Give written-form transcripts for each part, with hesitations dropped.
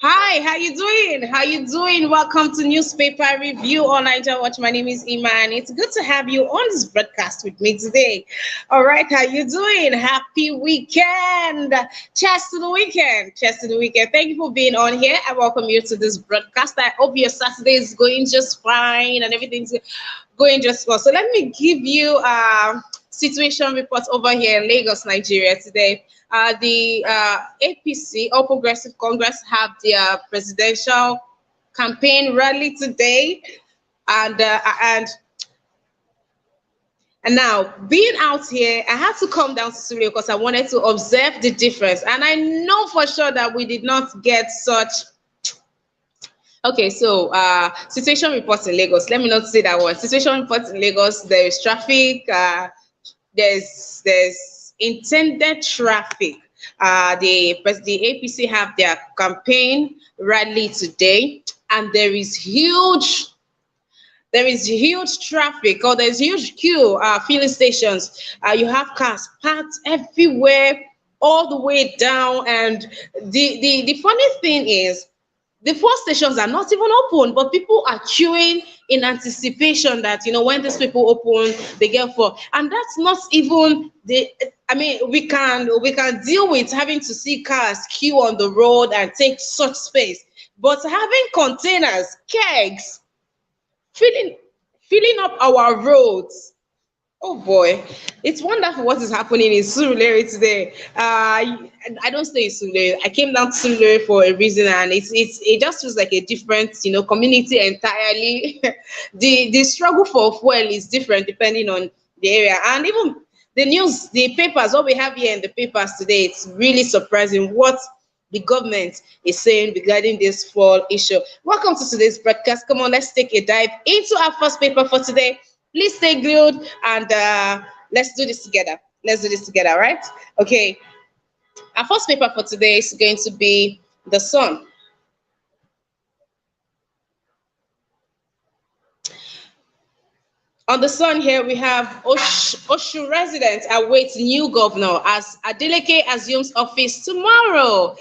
Hi, how you doing? How you doing? Welcome to Newspaper Review on Niger Watch. My name is Iman. It's good to have you on this broadcast with me today. All right, how you doing? Happy weekend. Cheers to the weekend. Cheers to the weekend. Thank you for being on here. I welcome you to this broadcast. I hope your Saturday is going just fine and everything's going just well. So let me give you a situation report over here in Lagos, Nigeria today. The APC, All Progressive Congress, have their presidential campaign rally today, and now being out here, I had to come down to studio because I wanted to observe the difference, and I know for sure that we did not get such. Okay, so situation reports in Lagos. Let me not say that one. Situation reports in Lagos. There is traffic. There's intended traffic. The APC have their campaign rally today, and there is huge traffic, or there's huge queue. Filling stations. You have cars parked everywhere, all the way down. And the funny thing is, the four stations are not even open, but people are queuing in anticipation that when these people open, they get full. And that's not even the. I mean, we can deal with having to see cars queue on the road and take such space, but having containers, kegs, filling filling up our roads. Oh boy, it's wonderful what is happening in Surulere today. I don't stay in Surulere. I came down to Surulere for a reason, and it just feels like a different, community entirely. The struggle for fuel is different depending on the area, and even the news, the papers. What we have here in the papers today, it's really surprising what the government is saying regarding this fall issue. Welcome to today's broadcast. Come on, let's take a dive into our first paper for today. Please stay glued and let's do this together. Let's do this together, right? Okay. Our first paper for today is going to be The Sun. On The Sun here, we have Oshu residents await new governor as Adeleke assumes office tomorrow.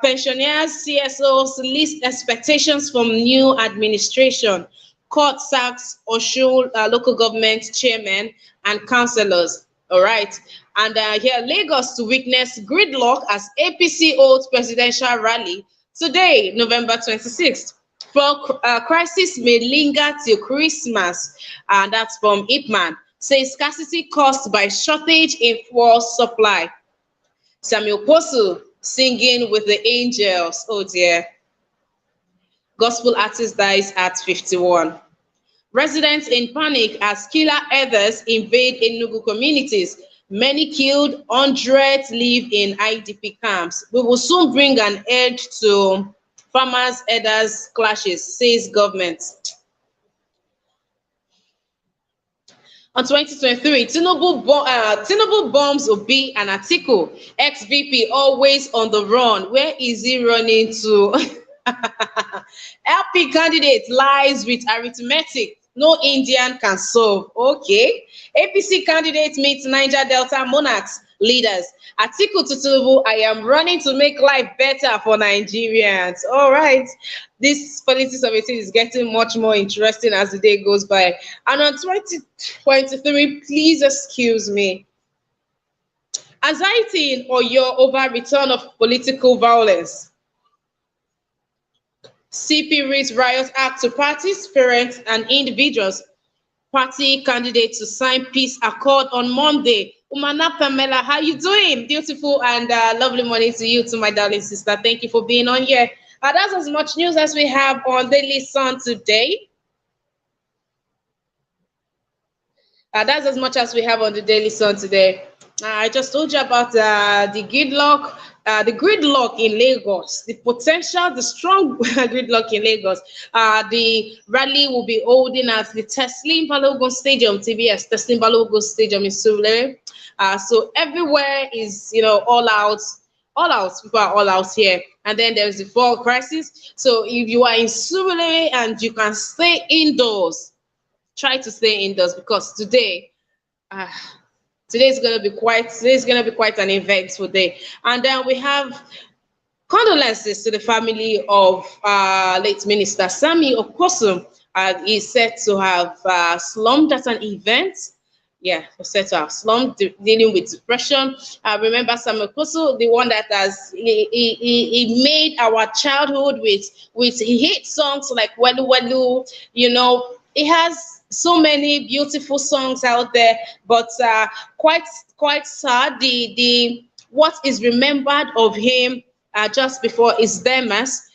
Pensioners, CSOs list expectations from new administration. Court sacks Oshu local government chairman and councillors. All right. And here, Lagos to witness gridlock as APC holds presidential rally today, November 26th. For crisis may linger till Christmas, and that's from Ipman. Says scarcity caused by shortage in fuel supply. Sammie Okposo singing with the angels. Oh dear. Gospel artist dies at 51. Residents in panic as killer others invade Enugu communities. Many killed, hundreds live in IDP camps. We will soon bring an end to farmers herders clashes, says government. On 2023, Tinubu bombs Obi and Atiku. Ex-VP always on the run. Where is he running to? LP candidate lies with arithmetic. No Indian can solve. Okay. APC candidate meets Niger Delta monarchs leaders. Atiku to Tinubu, I am running to make life better for Nigerians. All right. This politics of it is getting much more interesting as the day goes by. And on 2023, please excuse me. Anxiety in Oyo over return of political violence. CP reads riot act to parties, parents, and individuals. Party candidates to sign peace accord on Monday. Umana Pamela, how you doing? Beautiful and lovely morning to you, to my darling sister. Thank you for being on here. That's as much news as we have on Daily Sun today. That's as much as we have on the Daily Sun today. I just told you about the gridlock in Lagos, the strong gridlock in Lagos. The rally will be holding at the Teslim Balogun Stadium, TBS, Teslim Balogun Stadium in Surulere. So everywhere is, all out. All out, people are all out here. And then there's the fall crisis. So if you are in Surulere and you can stay indoors, try to stay indoors because today is going to be quite an eventful day. And then we have Condolences to the family of late Minister Sammie Okposo. Is said to have slumped at an event. Yeah, was said to have slumped, dealing with depression. Remember Sammie Okposo, the one that has he made our childhood with hit songs like Welu Welu. He has so many beautiful songs out there, but quite sad. The what is remembered of him just before his demise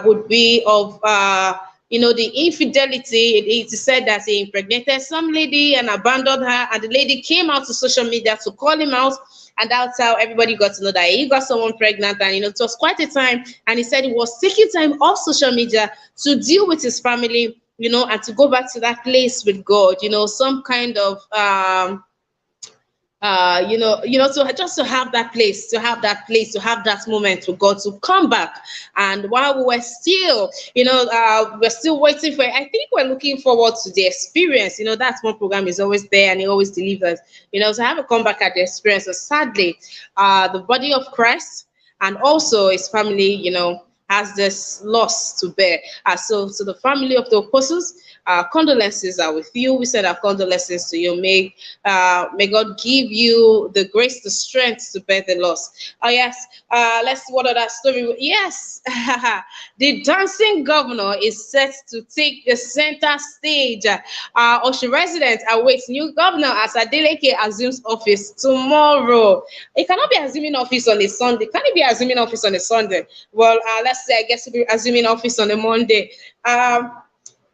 would be of the infidelity. It is said that he impregnated some lady and abandoned her, and the lady came out to social media to call him out, and that's how everybody got to know that he got someone pregnant. And it was quite a time, and he said he was taking time off social media to deal with his family, and to go back to that place with God, some kind of to just to have that place, to have that moment with God, to come back. And while we were still, we're still waiting for it, I think we're looking forward to the experience. That one program is always there and he always delivers, to have a comeback at the experience. So sadly, the body of Christ and also his family, has this loss to bear. So to the family of the apostles, our condolences are with you. We send our condolences to you. May God give you the grace, the strength to bear the loss. Oh yes, let's see what other story. Yes, the dancing governor is set to take the center stage. Osun residents await new governor as Adeleke assumes office tomorrow. He cannot be assuming office on a Sunday. Can he be assuming office on a Sunday? Well, let's say I guess he'll be assuming office on a Monday.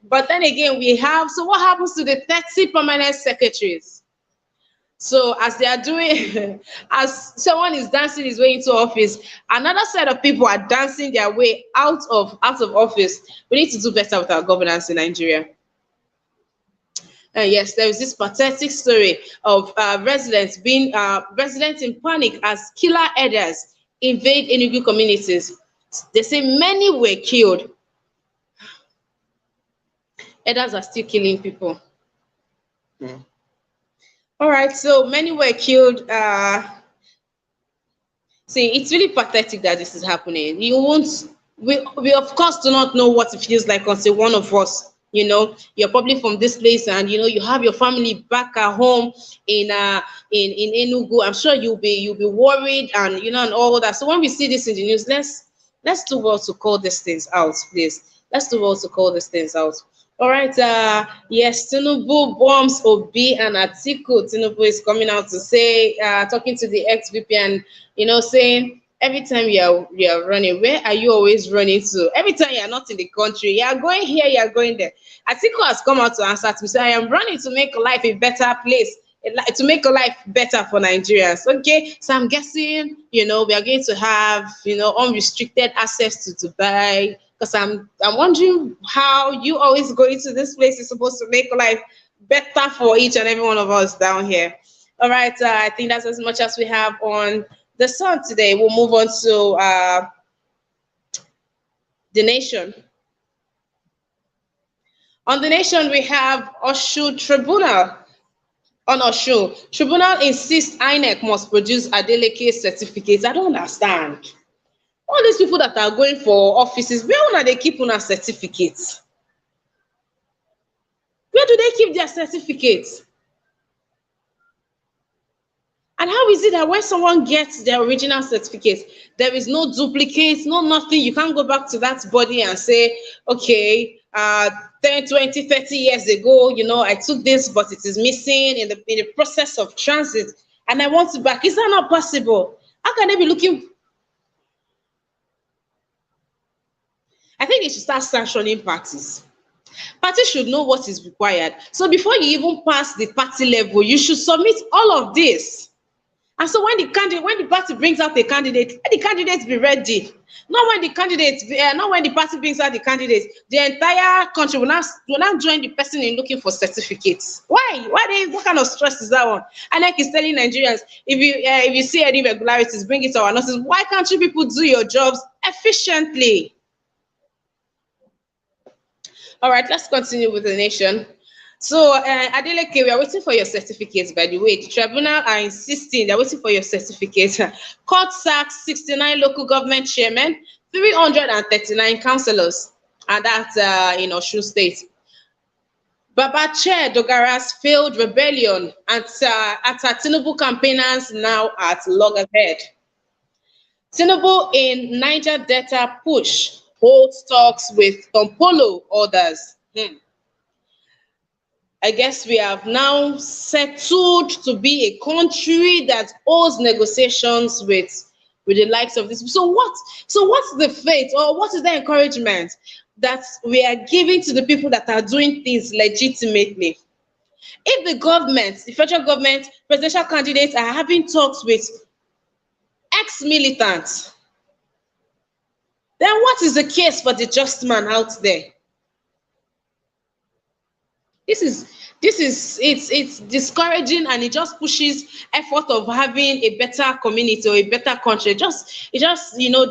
But then again, so what happens to the 30 permanent secretaries? So as they are doing, as someone is dancing his way into office, another set of people are dancing their way out of office. We need to do better with our governance in Nigeria. Yes, there is this pathetic story of residents in panic as killer herders invade Enugu communities. They say many were killed. Herders are still killing people. All right, so many were killed. See, it's really pathetic that this is happening. We of course do not know what it feels like until one of us, you're probably from this place and you have your family back at home in Enugu. I'm sure you'll be worried and and all that. So when we see this in the news, let's do well to call these things out, please. Let's do well to call these things out. All right, yes, Tinubu bombs Obi and Atiku. Tinubu is coming out to say, talking to the ex-VP and, saying, every time you are running, where are you always running to? Every time you are not in the country, you are going here, you are going there. Atiku has come out to answer to me, say, I am running to make life a better place, to make a life better for Nigerians. Okay, so I'm guessing, we are going to have, unrestricted access to Dubai. Because I'm wondering how you always go into this place is supposed to make life better for each and every one of us down here. All right, I think that's as much as we have on the sun today. We'll move on to the nation. On the nation, we have Osun Tribunal. On Osun, Tribunal insists INEC must produce Adeleke certificates. I don't understand. All these people that are going for offices, where are they keeping their certificates? Where do they keep their certificates? And how is it that when someone gets their original certificate, there is no duplicate, no nothing? You can't go back to that body and say, okay, 10, 20, 30 years ago, I took this, but it is missing in the process of transit, and I want it back. Is that not possible? How can they be looking? I think they should start sanctioning parties. Parties should know what is required. So before you even pass the party level, you should submit all of this. And so when the party brings out a candidate, let the candidates be ready. Not when the party brings out the candidates, the entire country will not join the person in looking for certificates. Why? What kind of stress is that one? And like he's telling Nigerians, if you see any irregularities, bring it to our notice. Why can't you people do your jobs efficiently? All right, let's continue with the nation. So, Adeleke, we are waiting for your certificates, by the way. The tribunal are insisting, they're waiting for your certificates. Court sacks 69 local government chairmen, 339 councillors, and that's in Osun State. Babache Dogara's failed rebellion at Tinubu campaigners now at loggerhead. Tinubu in Niger Delta push holds talks with Tompolo orders. I guess we have now settled to be a country that holds negotiations with the likes of this. So what's the faith, or what is the encouragement that we are giving to the people that are doing things legitimately? If the government, the federal government, presidential candidates are having talks with ex-militants, then what is the case for the just man out there? It's discouraging, and it just pushes effort of having a better community or a better country. It just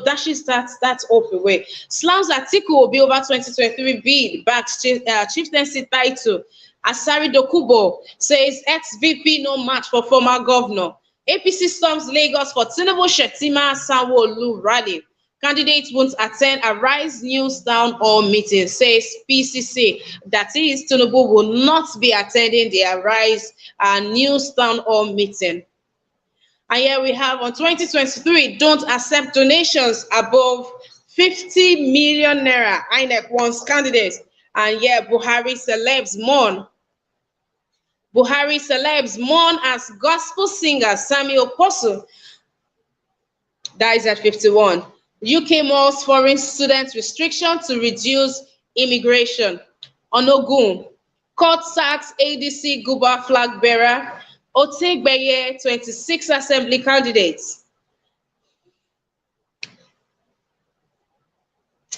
dashes that hope away. Slams Atiku will be over 2023 bid backs chieftaincy title. Asari Dokubo says ex-VP no match for former governor. APC storms Lagos for Tinubu Shettima Sanwo-Olu rally. Candidates won't attend a Rise News Town Hall meeting, says PCC. That is, Tinubu will not be attending the Rise News Town Hall meeting. And here we have on 2023, don't accept donations above 50 million naira. INEC wants candidates. And yeah, Buhari celebs mourn. Buhari celebs mourn as gospel singer Sammie Okposo dies at 51. UK malls foreign student restriction to reduce immigration. Onogun, court sacks ADC Guba flag bearer. Otegbeye, 26 assembly candidates.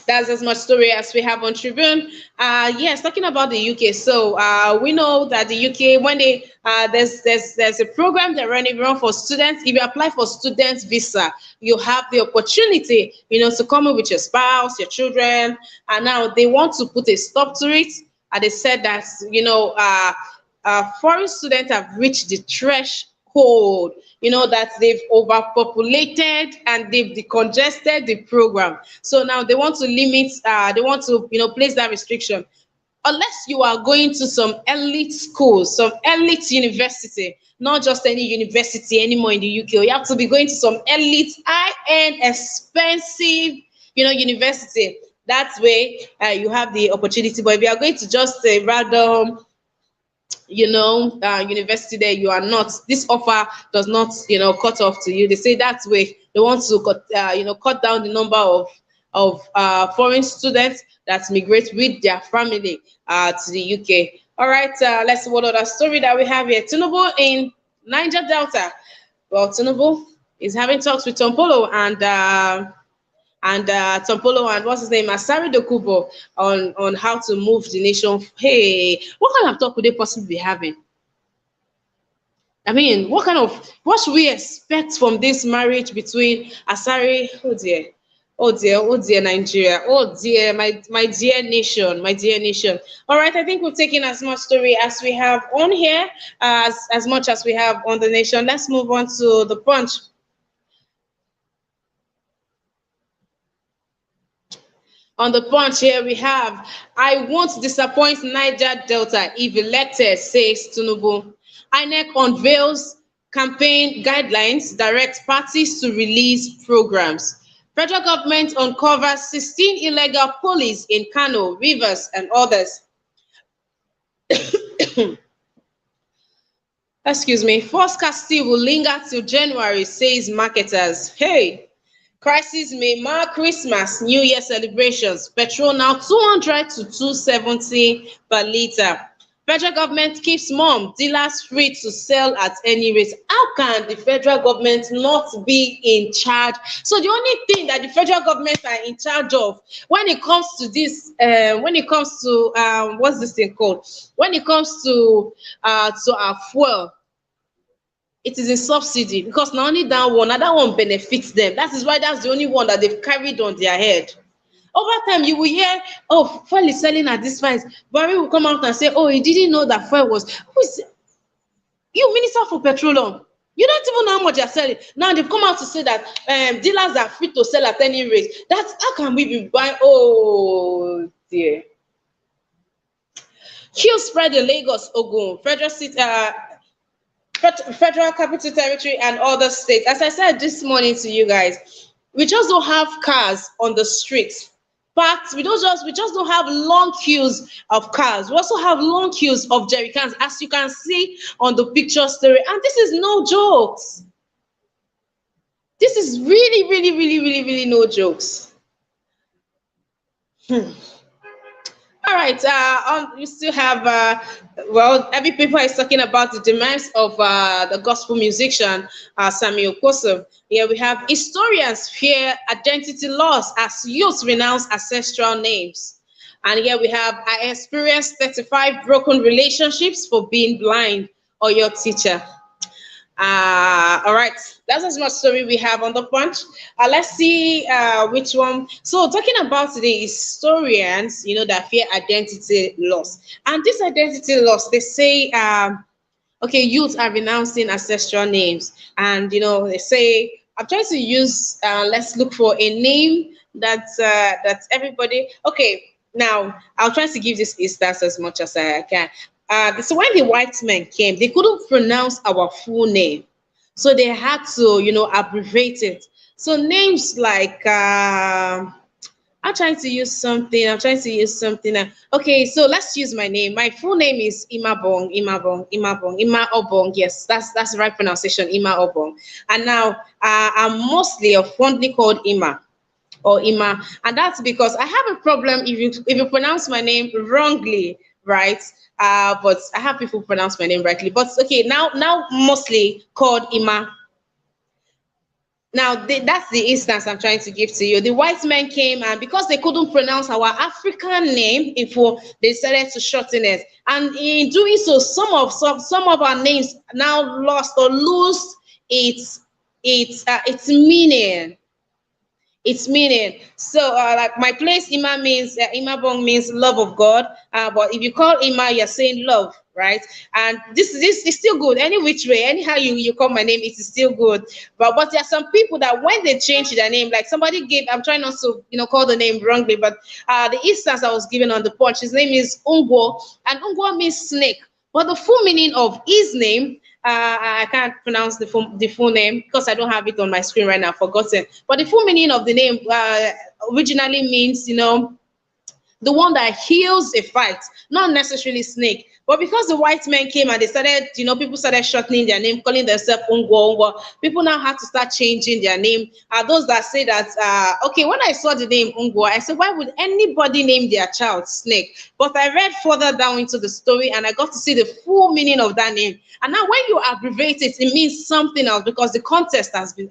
That's as much story as we have on Tribune. Yes, talking about the UK. So we know that the UK, when they there's a program they're run for students. If you apply for student visa, you have the opportunity, to come in with your spouse, your children. And now they want to put a stop to it. And they said that foreign students have reached the threshold. That they've overpopulated and they've decongested the program. So now they want to limit, they want to, place that restriction. Unless you are going to some elite schools, some elite university, not just any university anymore in the UK, you have to be going to some elite, high-end, expensive, university. That way, you have the opportunity. But if you are going to just a random university there, you are not, this offer does not cut off to you. They say that way they want to cut down the number of foreign students that migrate with their family to the UK. All right, let's see what other story that we have here. Tinubu in Niger Delta. Well, Tinubu is having talks with Tompolo and Tompolo and what's his name, Asari Dokubo, on how to move the nation. Hey, what kind of talk could they possibly be having? I mean, what should we expect from this marriage between Asari? Oh dear, Nigeria. Oh dear, my dear nation, my dear nation. All right, I think we've taken as much story as we have on here, as much as we have on the nation. Let's move on to the Punch. On the Punch here we have, I won't disappoint Niger Delta if elected, says Tinubu. INEC unveils campaign guidelines, direct parties to release programs. Federal government uncovers 16 illegal police in Kano, Rivers, and others. Excuse me. Forced scarcity will linger till January, says marketers. Hey. Crisis may mark Christmas, New Year celebrations. Petrol now 200 to 270 per litre. Federal government keeps mom, dealers free to sell at any rate. How can the federal government not be in charge? So the only thing that the federal government are in charge of when it comes to this, what's this thing called? When it comes to our fuel, it is a subsidy, because not only that one benefits them. That is why that's the only one that they've carried on their head. Over time, you will hear, oh, fuel is selling at this price. Buhari will come out and say, oh, he didn't know that fuel was. Who is you, Minister for Petroleum? You don't even know how much you're selling. Now they've come out to say that dealers are free to sell at any rate. That's how can we be buying? Oh dear. Queue spread in Lagos, Ogun, Federal Capital Territory, and other states. As I said this morning to you guys, we just don't have cars on the streets. But we just don't have long queues of cars. We also have long queues of jerry cans, as you can see on the picture story. And this is no jokes. This is really, really, really, really, really no jokes. All right, we still have, well, every paper is talking about the demise of the gospel musician, Sammie Okposo. Here we have historians fear identity loss as youth renounce ancestral names. And here we have, I experienced 35 broken relationships for being blind, or your teacher. All right, that's as much story we have on the Punch. Let's see which one. So talking about the historians, that fear identity loss, and this identity loss, they say, okay, youth are renouncing ancestral names, and they say, I'm trying to use, let's look for a name that's everybody. Okay, now I'll try to give this instance as much as I can. So when the white men came, they couldn't pronounce our full name. So they had to, abbreviate it. So names like, I'm trying to use something. Okay, so let's use my name. My full name is Ima Obong. Yes, that's the right pronunciation, Ima Obong. And now I'm mostly or fondly called Ima or Ima. And that's because I have a problem if you pronounce my name wrongly, right? But I have people pronounce my name rightly. But okay, now mostly called Ima. Now that's the instance I'm trying to give to you. The white men came, and because they couldn't pronounce our African name, they decided to shorten it. And in doing so, some of our names now lost or lose its meaning. Its meaning. So like my place, Ima means Imabong means love of God. But if you call Ima, you're saying love, right? And this is still good. Any which way, anyhow you call my name, it is still good. But there are some people that when they change their name, like somebody gave, I'm trying not to call the name wrongly, but the instance I was given on the Punch, his name is Ungwo, and Ungwo means snake. But the full meaning of his name, I can't pronounce the full name because I don't have it on my screen right now, I've forgotten. But the full meaning of the name originally means, the one that heals a fight, not necessarily snake. But because the white men came and they started, people started shortening their name, calling themselves Ungwo. People now had to start changing their name. Those that say that, okay, when I saw the name Ungwo, I said, why would anybody name their child Snake? But I read further down into the story and I got to see the full meaning of that name. And now when you abbreviate it, it means something else because the context has been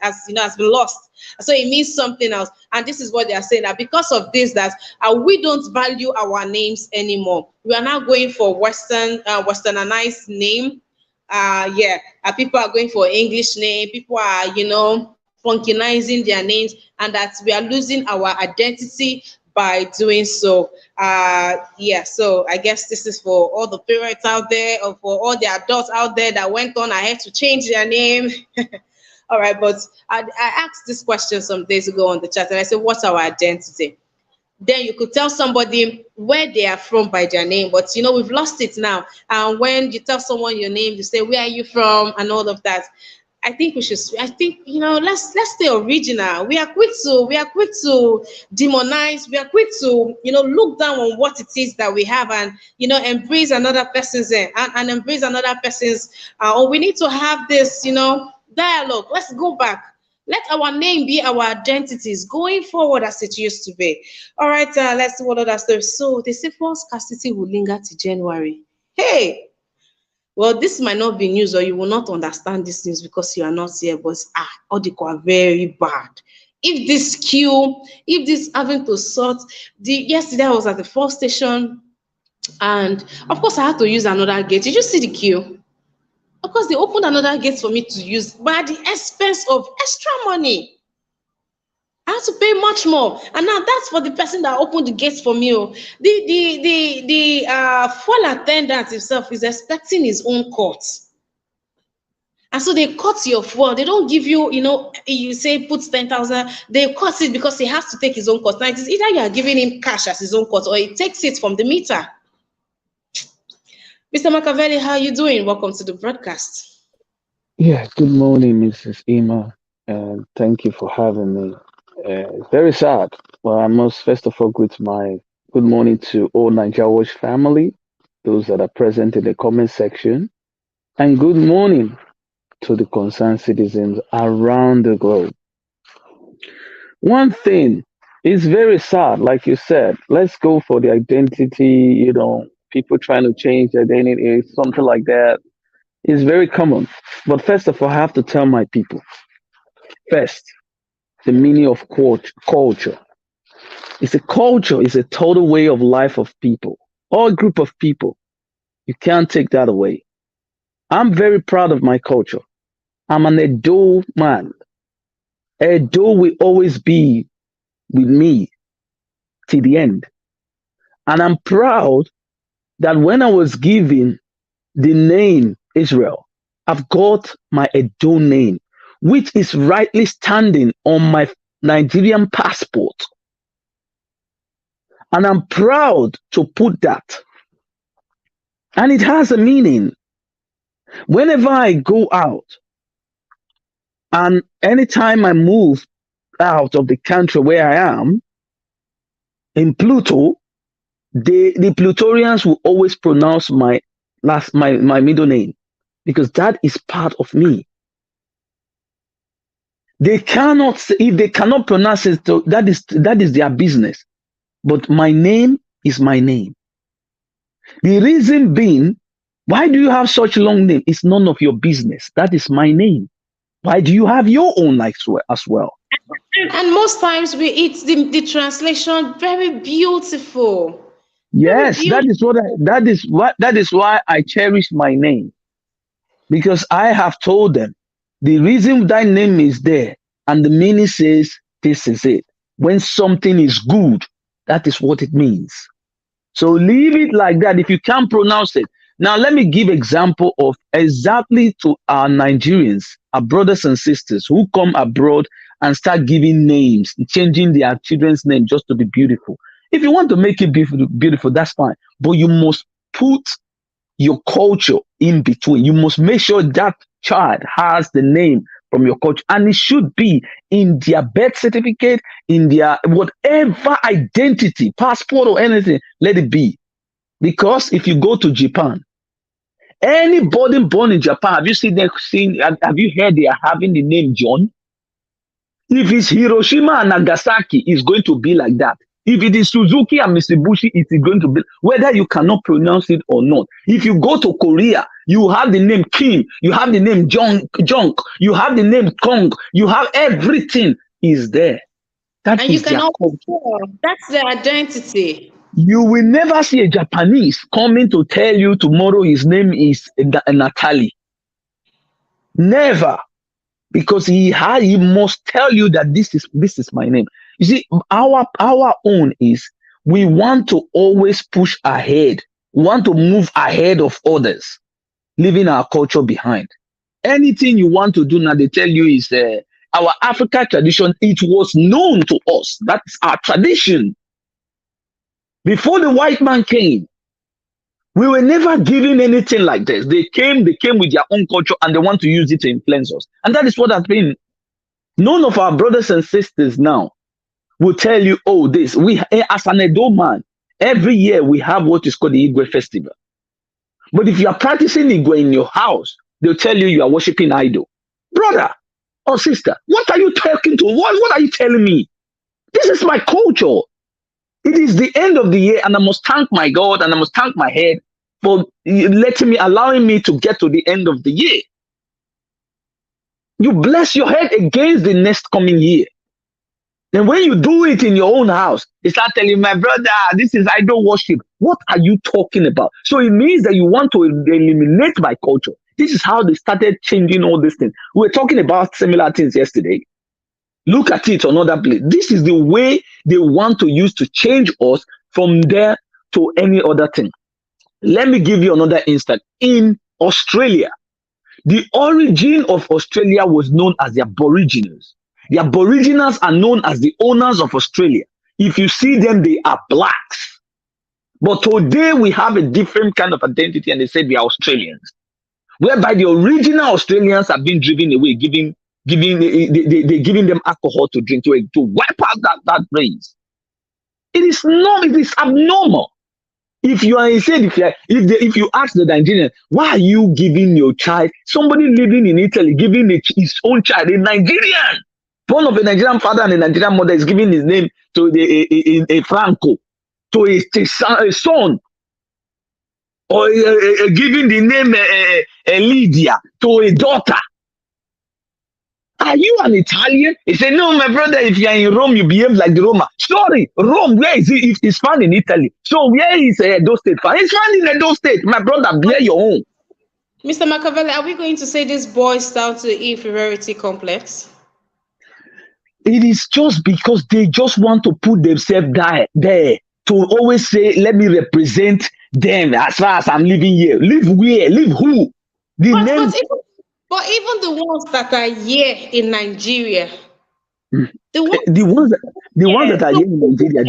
lost. So it means something else. And this is what they are saying, that because of this, that we don't value our names anymore. We are now going for westernized name. People are going for English name. People are, funkinizing their names, and that we are losing our identity by doing so. So I guess this is for all the parents out there, or for all the adults out there that went on ahead to change their name. All right, but I asked this question some days ago on the chat, and I said, what's our identity? Then you could tell somebody where they are from by their name, but we've lost it now. And when you tell someone your name, you say, where are you from, and all of that. I think let's stay original. We are quick to demonize. We are quick to look down on what it is that we have, and embrace another person's and embrace another person's. Or we need to have this dialogue. Let's go back. Let our name be our identities going forward as it used to be. All right, let's see what other stuff. So they say fuel scarcity will linger to January. Hey. Well, this might not be news, or you will not understand this news because you are not here, but all the are very bad. If this having to sort, yesterday I was at the first station, and of course I had to use another gate. Did you see the queue? Of course, they opened another gate for me to use, but at the expense of extra money. I have to pay much more. And now that's for the person that opened the gates for me. Oh. The full attendant himself is expecting his own cut. And so they cut your fuel. They don't give you, you say put 10,000. They cut it because he has to take his own cut. Now it is either you are giving him cash as his own cut or he takes it from the meter. Mr. Machiavelli, how are you doing? Welcome to the broadcast. Yeah, good morning, Mrs. Emma, and thank you for having me. It's very sad. Well, I must first of all greet my good morning to all Nigeria Watch family, those that are present in the comment section, and good morning to the concerned citizens around the globe. One thing is very sad, like you said. Let's go for the identity, people trying to change their identity, something like that. It's very common. But first of all, I have to tell my people first the meaning of culture. It's a culture, it's a total way of life of people, or group of people. You can't take that away. I'm very proud of my culture. I'm an Edo man. Edo will always be with me till the end. And I'm proud that when I was given the name Israel, I've got my Edo name, which is rightly standing on my Nigerian passport. And I'm proud to put that. And it has a meaning. Whenever I go out, and anytime I move out of the country where I am, in Pluto, the Plutorians will always pronounce my middle name because that is part of me. They cannot say, if they cannot pronounce it, so that is their business. But my name is my name. The reason being, why do you have such a long name? It's none of your business. That is my name. Why do you have your own as well? And most times it's the translation very beautiful. Very Yes, beautiful. that is why I cherish my name. Because I have told them the reason that name is there and the meaning says this is it. When something is good, that is what it means. So leave it like that if you can't pronounce it. Now let me give example of exactly to our Nigerians, our brothers and sisters who come abroad and start giving names, changing their children's name just to be beautiful. If you want to make it beautiful, that's fine. But you must put your culture in between. You must make sure that child has the name from your culture, and it should be in their birth certificate, in their whatever identity, passport or anything, let it be. Because if you go to Japan, anybody born in Japan, have you have you heard they are having the name John? If it's Hiroshima and Nagasaki, it's going to be like that. If it is Suzuki and Mitsubishi, it is going to be, whether you cannot pronounce it or not. If you go to Korea, you have the name Kim, you have the name Junk, you have the name Kong, you have everything is there. That and is you cannot, that's their identity. You will never see a Japanese coming to tell you tomorrow his name is Natalie. Never. Because he must tell you that this is my name. You see, our own is we want to always push ahead, we want to move ahead of others, leaving our culture behind. Anything you want to do now, they tell you is our African tradition. It was known to us. That's our tradition. Before the white man came, we were never given anything like this. They came with their own culture and they want to use it to influence us. And that is what has been. None of our brothers and sisters now will tell you, oh, this. We, as an Edo man, every year we have what is called the Igwe festival. But if you are practicing Igwe in your house, they'll tell you are worshiping idol. Brother or sister, what are you talking to? What are you telling me? This is my culture. It is the end of the year, and I must thank my God and I must thank my head for allowing me to get to the end of the year. You bless your head against the next coming year. Then when you do it in your own house, they start telling my brother, this is idol worship. What are you talking about? So it means that you want to eliminate my culture. This is how they started changing all these things. We were talking about similar things yesterday. Look at it another place. This is the way they want to use to change us from there to any other thing. Let me give you another instance. In Australia, the origin of Australia was known as the Aboriginals. The Aboriginals are known as the owners of Australia. If you see them, they are blacks. But today we have a different kind of identity, and they say they are Australians, whereby the original Australians have been driven away, giving giving them alcohol to drink to wipe out that race. It is abnormal. If you are insane, if you ask the Nigerian, why are you giving your child, somebody living in Italy, giving his own child, a Nigerian, born of a Nigerian father and a Nigerian mother, is giving his name to a Franco, to a son, or giving the name Lydia to a daughter? Are you an Italian? He said, no, my brother, if you are in Rome, you behave like the Roma. Sorry, Rome, where is it? It's found in Italy. So where is Edo State found? It's found in Edo State. My brother, bear your own. Mr. Machiavelli, are we going to say this boils down to inferiority complex? It is just because they just want to put themselves there to always say, let me represent them as far as I'm living here. Live where? Live who? But even the ones that are here in Nigeria, the ones that are here in Nigeria,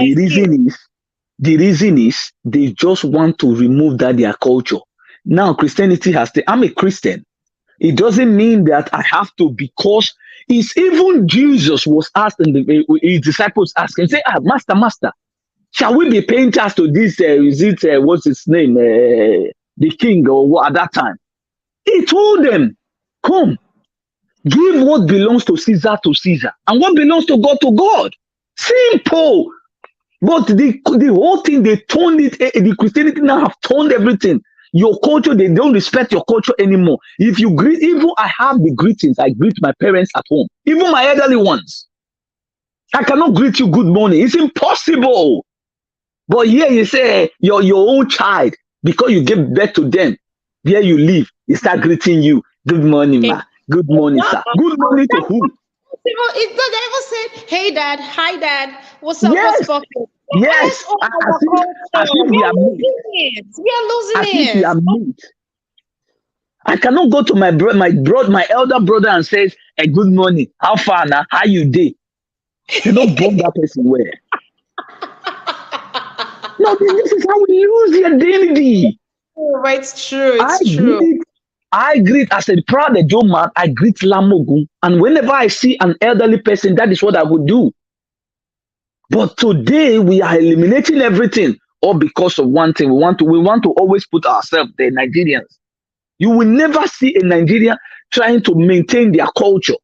the reason is they just want to remove their culture. Now Christianity has I'm a Christian. It doesn't mean that I have to, because it's even Jesus was asked, and his disciples asked him, say, Master, shall we be paying tax to this? What's his name? The king or what at that time? He told them, come, give what belongs to Caesar, and what belongs to God. Simple. But the whole thing, they turned it, the Christianity now have turned everything. Your culture, they don't respect your culture anymore. If you greet, even I have the greetings, I greet my parents at home, even my elderly ones. I cannot greet you good morning. It's impossible. But here you say your own child, because you give birth to them, there you live, they start greeting you. Good morning, ma. Good morning, sir. Good morning to who? It doesn't ever say, hey, dad. Hi, dad. What's up? Yes. What's popping? Yes. As if we are losing it. I cannot go to my elder brother and says, hey, good morning. How far now? How you day? They don't bomb that person where. No, this is how we lose the identity. Oh, it's true. It's true. I greet as a proud Edo man. I greet Lamogun, and whenever I see an elderly person, that is what I would do. But today we are eliminating everything, all because of one thing. We want to always put ourselves there, Nigerians. You will never see a Nigerian trying to maintain their culture.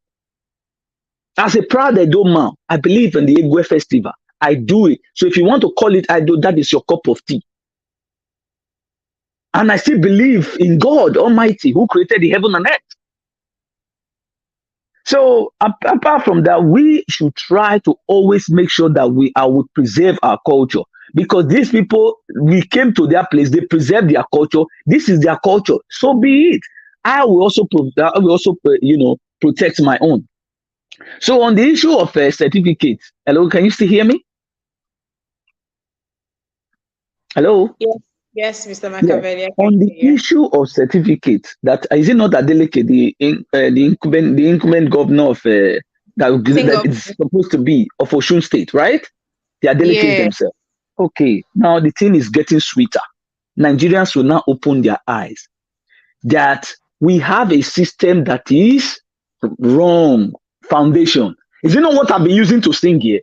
As a proud Edo man, I believe in the Egwe festival. I do it. So if you want to call it I do, that is your cup of tea. And I still believe in God Almighty, who created the heaven and earth. So apart from that, we should try to always make sure that we would preserve our culture, because these people, we came to their place, they preserve their culture. This is their culture. So be it. I will also protect my own. So on the issue of certificates, hello, can you still hear me? Hello? Yes, Mr. Machiavelli. Yeah. On the issue of certificates, that is it not Adeleke, the incumbent governor of that is supposed to be of Osun State, right? They Adeleke themselves. Okay, now the thing is getting sweeter. Nigerians will now open their eyes that we have a system that is wrong foundation. Is it not what I've been using to sing here?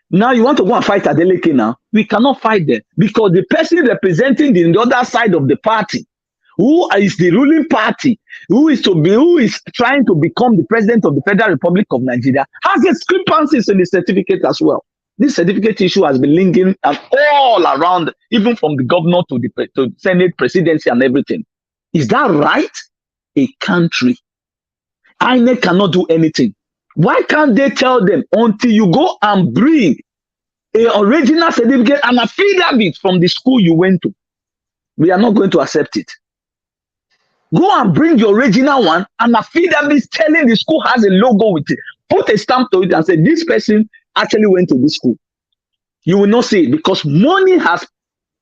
Now you want to go and fight Adeleke now? We cannot fight them, because the person representing the other side of the party, who is the ruling party, who is trying to become the president of the Federal Republic of Nigeria, has discrepancies in the certificate as well. This certificate issue has been linking all around, even from the governor to the Senate, presidency, and everything. Is that right? A country. INEC cannot do anything. Why can't they tell them, until you go and bring an original certificate and affidavit from the school you went to, we are not going to accept it. Go and bring the original one and affidavit telling the school has a logo with it. put a stamp to it and say this person actually went to this school. You will not see it because money has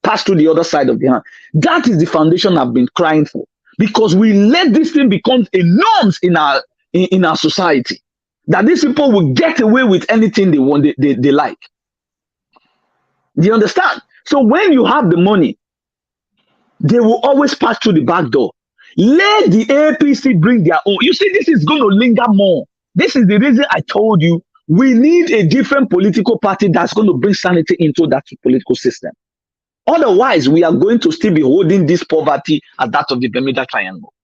passed to the other side of the hand. That is the foundation I've been crying for, because we let this thing become a norms in our society, that these people will get away with anything they want, they like. Do you understand? So when you have the money, they will always pass through the back door. Let the APC bring their own. You see, this is going to linger more. This is the reason I told you we need a different political party that's going to bring sanity into that political system. Otherwise, we are going to still be holding this poverty at that of the Bermuda Triangle.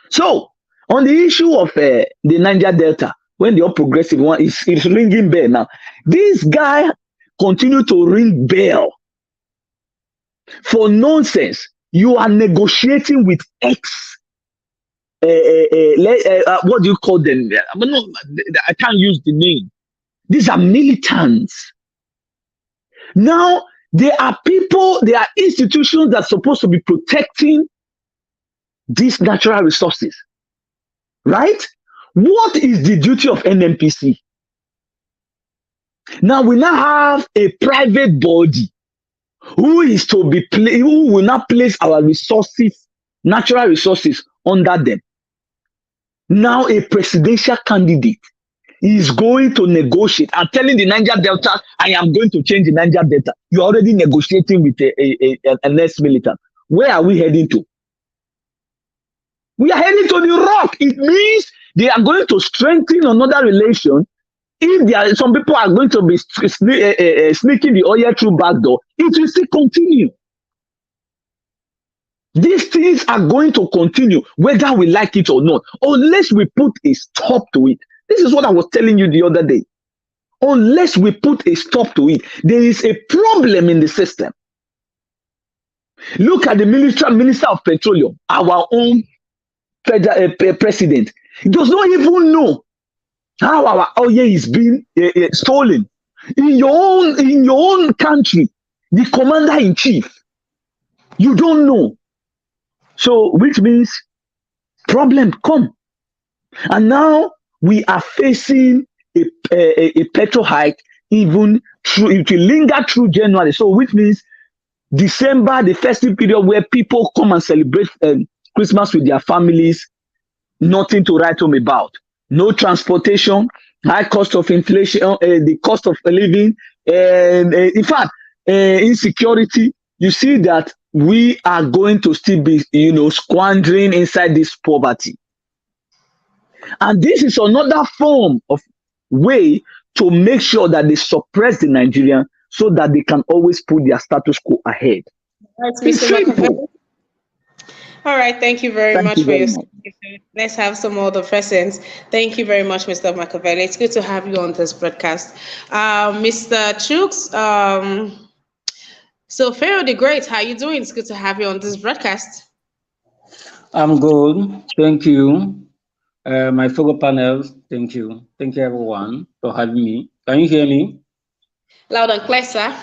So, on the issue of the Niger Delta, when the all progressive one is ringing bell now, this guy continue to ring bell for nonsense. You are negotiating with what do you call them? I can't use the name. These are militants. Now, there are people, there are institutions that are supposed to be protecting these natural resources, right? What is the duty of NNPC? Now we now have a private body who will not place our resources, natural resources, under them. Now a presidential candidate is going to negotiate and telling the Niger Delta, I am going to change the Niger Delta. You're already negotiating with an ex-militant. Where are we heading to? We are heading to the rock. It means they are going to strengthen another relation. If some people are going to be sneaking the oil through back door, it will still continue. These things are going to continue, whether we like it or not, unless we put a stop to it. This is what I was telling you the other day. Unless we put a stop to it, there is a problem in the system. Look at the Minister of Petroleum, our own president. He does not even know how our oil is being stolen. In your own country, the commander-in-chief, you don't know. So, which means problem come. And now we are facing a petrol hike, even through, it will linger through January. So, which means December, the festive period where people come and celebrate Christmas with their families, nothing to write home about. No transportation, high cost of inflation, the cost of living, and in fact, insecurity. You see that we are going to still be, squandering inside this poverty. And this is another form of way to make sure that they suppress the Nigerian so that they can always put their status quo ahead. That's Mr. All right, thank you very much for your submission. Let's have some other persons. Thank you very much, Mr. Machiavelli. It's good to have you on this broadcast. Mr. Chooks, so Pharaoh the Great, how you doing? It's good to have you on this broadcast. I'm good, thank you. My fellow panels, thank you. Thank you everyone for having me. Can you hear me? Loud and clear, sir.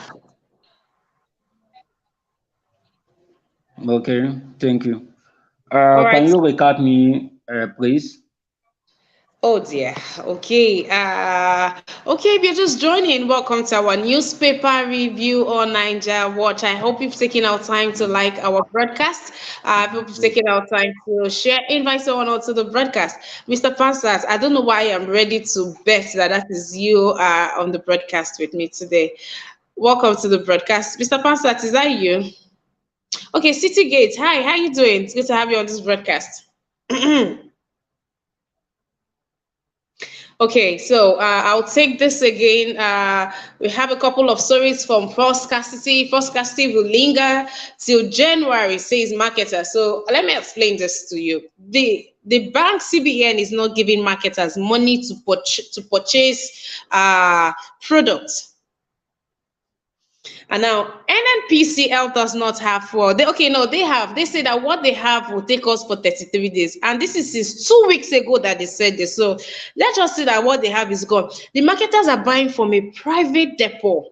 Okay, thank you. All right. Can you record me, please? Oh dear. Okay. Okay, if you're just joining, welcome to our newspaper review on Niger Watch. I hope you've taken our time to like our broadcast. I hope you've taken our time to share, invite someone else to the broadcast. Mr. Pansat, I don't know why I'm ready to bet that is you on the broadcast with me today. Welcome to the broadcast. Mr. Pansat, is that you? Okay, City Gate. Hi, how you doing? It's good to have you on this broadcast. Okay, so I'll take this again. We have a couple of stories from scarcity. Scarcity will linger till January, says marketer. So let me explain this to you. The bank CBN is not giving marketers money to purchase products. And now NNPCL does not have they say that what they have will take us for 33 days. And this is since 2 weeks ago that they said this. So let's just say that what they have is gone. The marketers are buying from a private depot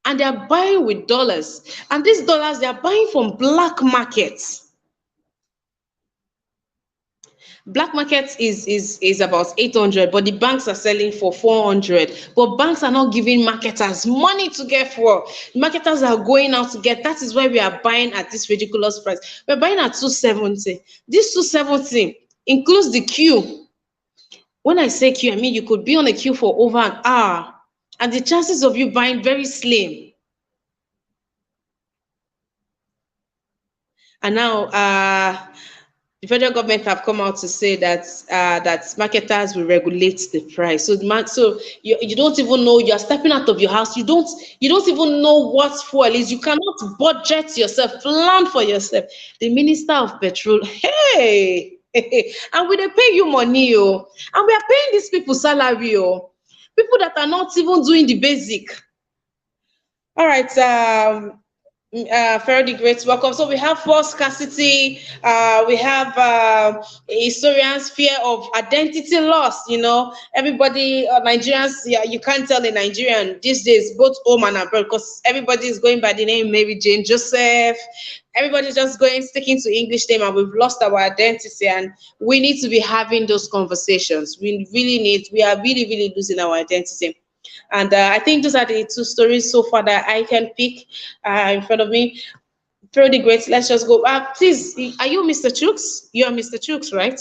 and they're buying with dollars. And these dollars, they're buying from black markets. Black market is about 800, but the banks are selling for 400. But banks are not giving marketers money to get for. Marketers are going out to get. That is why we are buying at this ridiculous price. We're buying at 270. This 270 includes the queue. When I say queue, I mean you could be on a queue for over an hour, and the chances of you buying very slim. And now the federal government have come out to say that that marketers will regulate the price. So you don't even know, you're stepping out of your house. You don't even know what fuel is. You cannot budget yourself, plan for yourself. The Minister of Petrol, hey, and we dey pay you money, oh, and we are paying these people salary, oh, people that are not even doing the basic. All right, Pharaoh the Great, welcome. So we have false scarcity. We have historians' fear of identity loss. Everybody, Nigerians, yeah, you can't tell a Nigerian these days, both home and abroad, because everybody is going by the name Mary Jane Joseph. Everybody's just sticking to English name, and we've lost our identity. And we need to be having those conversations. We are really, really losing our identity. And I think those are the two stories so far that I can pick in front of me. Pharaoh the Great, let's just go. Please, are you Mr. Chooks? You are Mr. Chooks, right?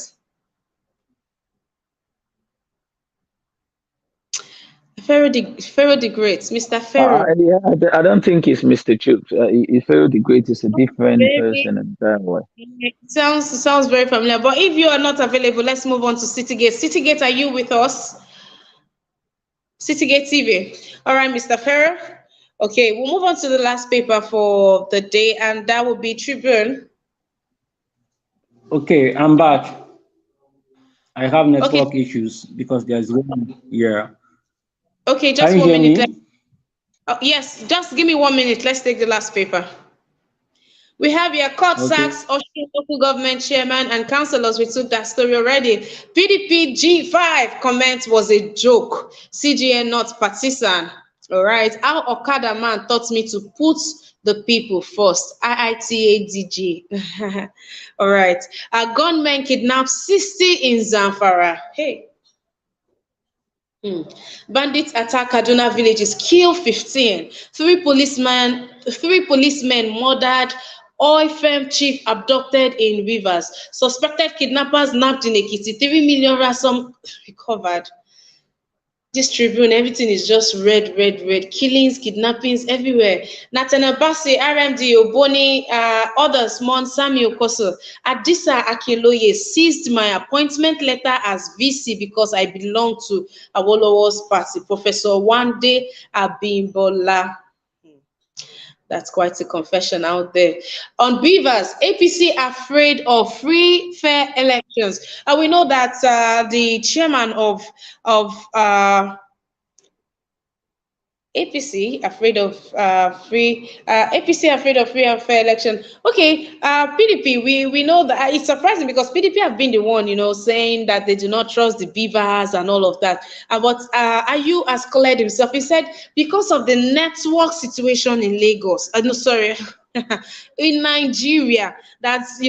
Pharaoh the Great, Mr. Pharaoh. I don't think it's Mr. Chooks. Pharaoh the Great is a different Maybe. person entirely. It sounds very familiar. But if you are not available, let's move on to Citygate. Citygate, are you with us? Citygate TV. All right, Mr. Pharaoh. Okay, we'll move on to the last paper for the day, and that will be Tribune. Okay, I'm back. I have network issues because there's one here. Okay, just 1 minute. Yes, just give me 1 minute. Let's take the last paper. We have your court sacks, Osun local government chairman and councillors. We took that story already. PDP G5 comment was a joke. CGN not partisan. All right. How Okada man taught me to put the people first. IITADG. All right. A gunman kidnapped 60 in Zamfara. Hey. Bandits attack Kaduna villages, kill 15. Three policemen murdered. Oil firm chief abducted in Rivers. Suspected kidnappers nabbed in Ekiti. 3 million ransom recovered. This Tribune, everything is just red. Killings, kidnappings everywhere. Nathan Abasi, RMD, Oboni, others, Sammie, Okposo. Adisa Akinloye seized my appointment letter as VC because I belong to Awolowo's party. Professor Wande Abimbola. That's quite a confession out there. On Beavers, APC afraid of free, fair elections. And we know that the chairman of APC afraid of free and fair election. Okay, PDP, we know that it's surprising because PDP have been the one, saying that they do not trust the beavers and all of that. But Ayu has cleared himself. He said because of the network situation in Lagos, in Nigeria, that's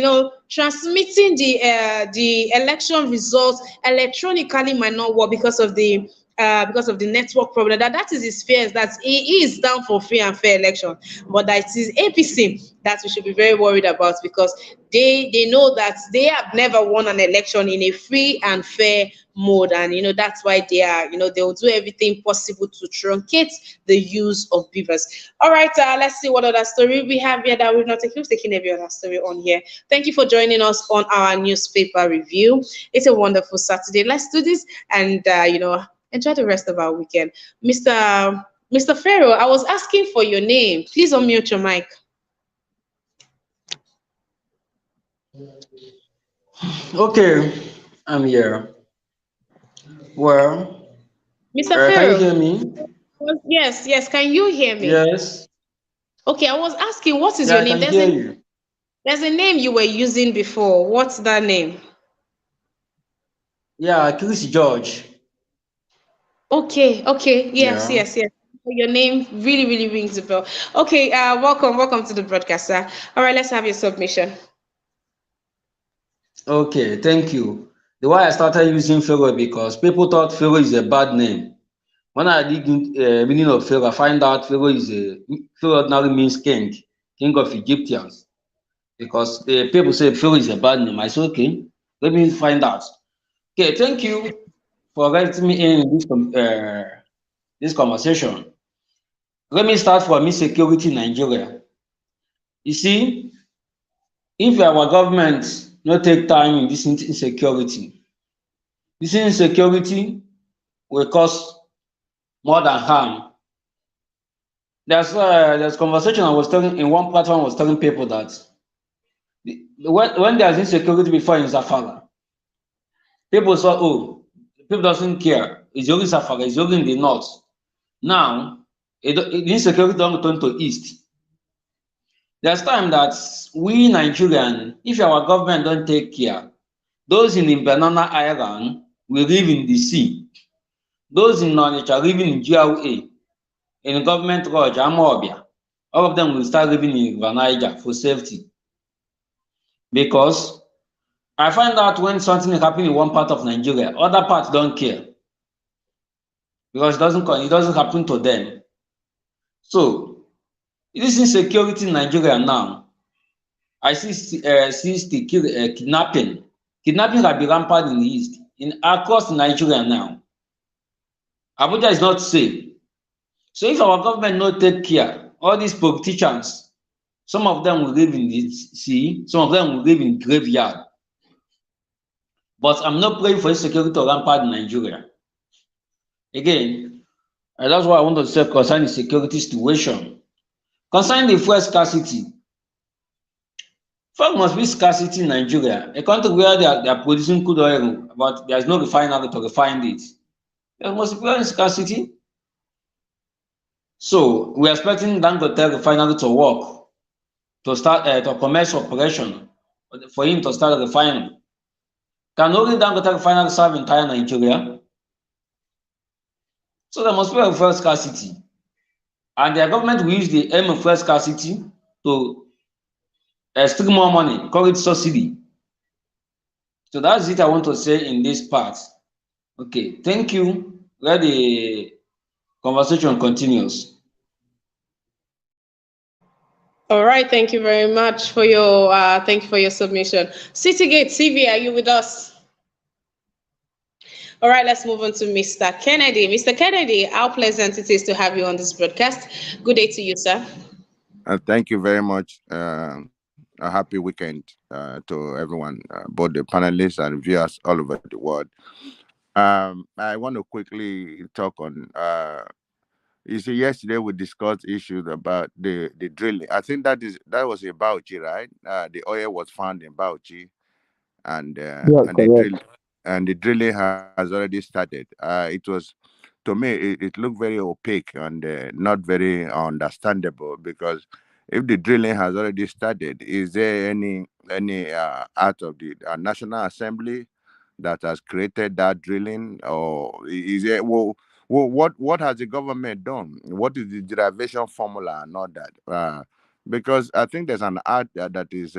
transmitting the election results electronically might not work because of the network problem. That is his fears, that he is down for free and fair election, but that it is APC that we should be very worried about because they know that they have never won an election in a free and fair mode, and that's why they are they will do everything possible to truncate the use of beavers. All right, let's see what other story we have here that we've not taken every other story on here. Thank you for joining us on our newspaper review. It's a wonderful Saturday. Let's do this and enjoy the rest of our weekend. Mr. Pharaoh, I was asking for your name. Please unmute your mic. Okay, I'm here. Well, Mr. Pharaoh, can you hear me? Yes. Can you hear me? Yes. Okay, I was asking, what is your name? I can hear you. There's a name you were using before. What's that name? Yeah, Chris George. Okay. Yes. Your name really rings a bell. Okay, welcome to the broadcast, sir. All right, let's have your submission. Okay, thank you. The why I started using Pharaoh because people thought Pharaoh is a bad name. When I dig in meaning of Pharaoh, I find out Pharaoh ordinarily means king of Egyptians. Because people say Pharaoh is a bad name. I say, okay, let me find out. Okay, thank you for letting me in this conversation. Let me start from insecurity in Nigeria. You see, if our government no take time in this insecurity will cause more than harm. There's conversation I was telling in one platform I was telling people that when there's insecurity before in Zafara, people saw, oh, people doesn't care. It's only Zafara, it's only in the north. Now, the insecurity don't turn to east. There's time that we Nigerian, if our government don't take care, those in the Banana Island will live in the sea. Those in Onitsha living in GRA, in government lodge, Amobia, all of them will start living in River Niger for safety. Because I find out when something is happening in one part of Nigeria, other parts don't care. Because it doesn't happen to them. So this insecurity in Nigeria now, I see kidnapping. Kidnapping have been rampant in the east, across Nigeria now. Abuja is not safe. So if our government not take care, all these politicians, some of them will live in the sea, some of them will live in graveyard. But I'm not praying for insecurity to rampant in Nigeria. Again, that's what I want to say concerning the security situation. Concerning the fuel scarcity, fuel must be scarcity in Nigeria, a country where they are producing crude oil, but there is no refinery to refine it. There must be fuel scarcity. So we are expecting Dangote refinery to work, to start to commence operation, for him to start refining. Can only Dangote refinery serve entire Nigeria? So there must be a fuel scarcity. And the government will use the aim of fuel scarcity to steal more money, call it subsidy. So that's it I want to say in this part. Okay, thank you. Let the conversation continues. All right, thank you very much for your submission. Citygate TV, are you with us? All right, let's move on to Mr. Kennedy. Mr. Kennedy, how pleasant it is to have you on this broadcast. Good day to you, sir. Thank you very much. A happy weekend to everyone, both the panelists and viewers all over the world. I want to quickly talk on. You see, yesterday we discussed issues about the drilling. I think that was in Bauchi, right? The oil was found in Bauchi, and Yeah, and correct. the drilling has already started. It was, to me, it looked very opaque and not very understandable, because if the drilling has already started, is there any out of the National Assembly that has created that drilling, or is it, what has the government done? What is the derivation formula and all that? Because I think there's an act that is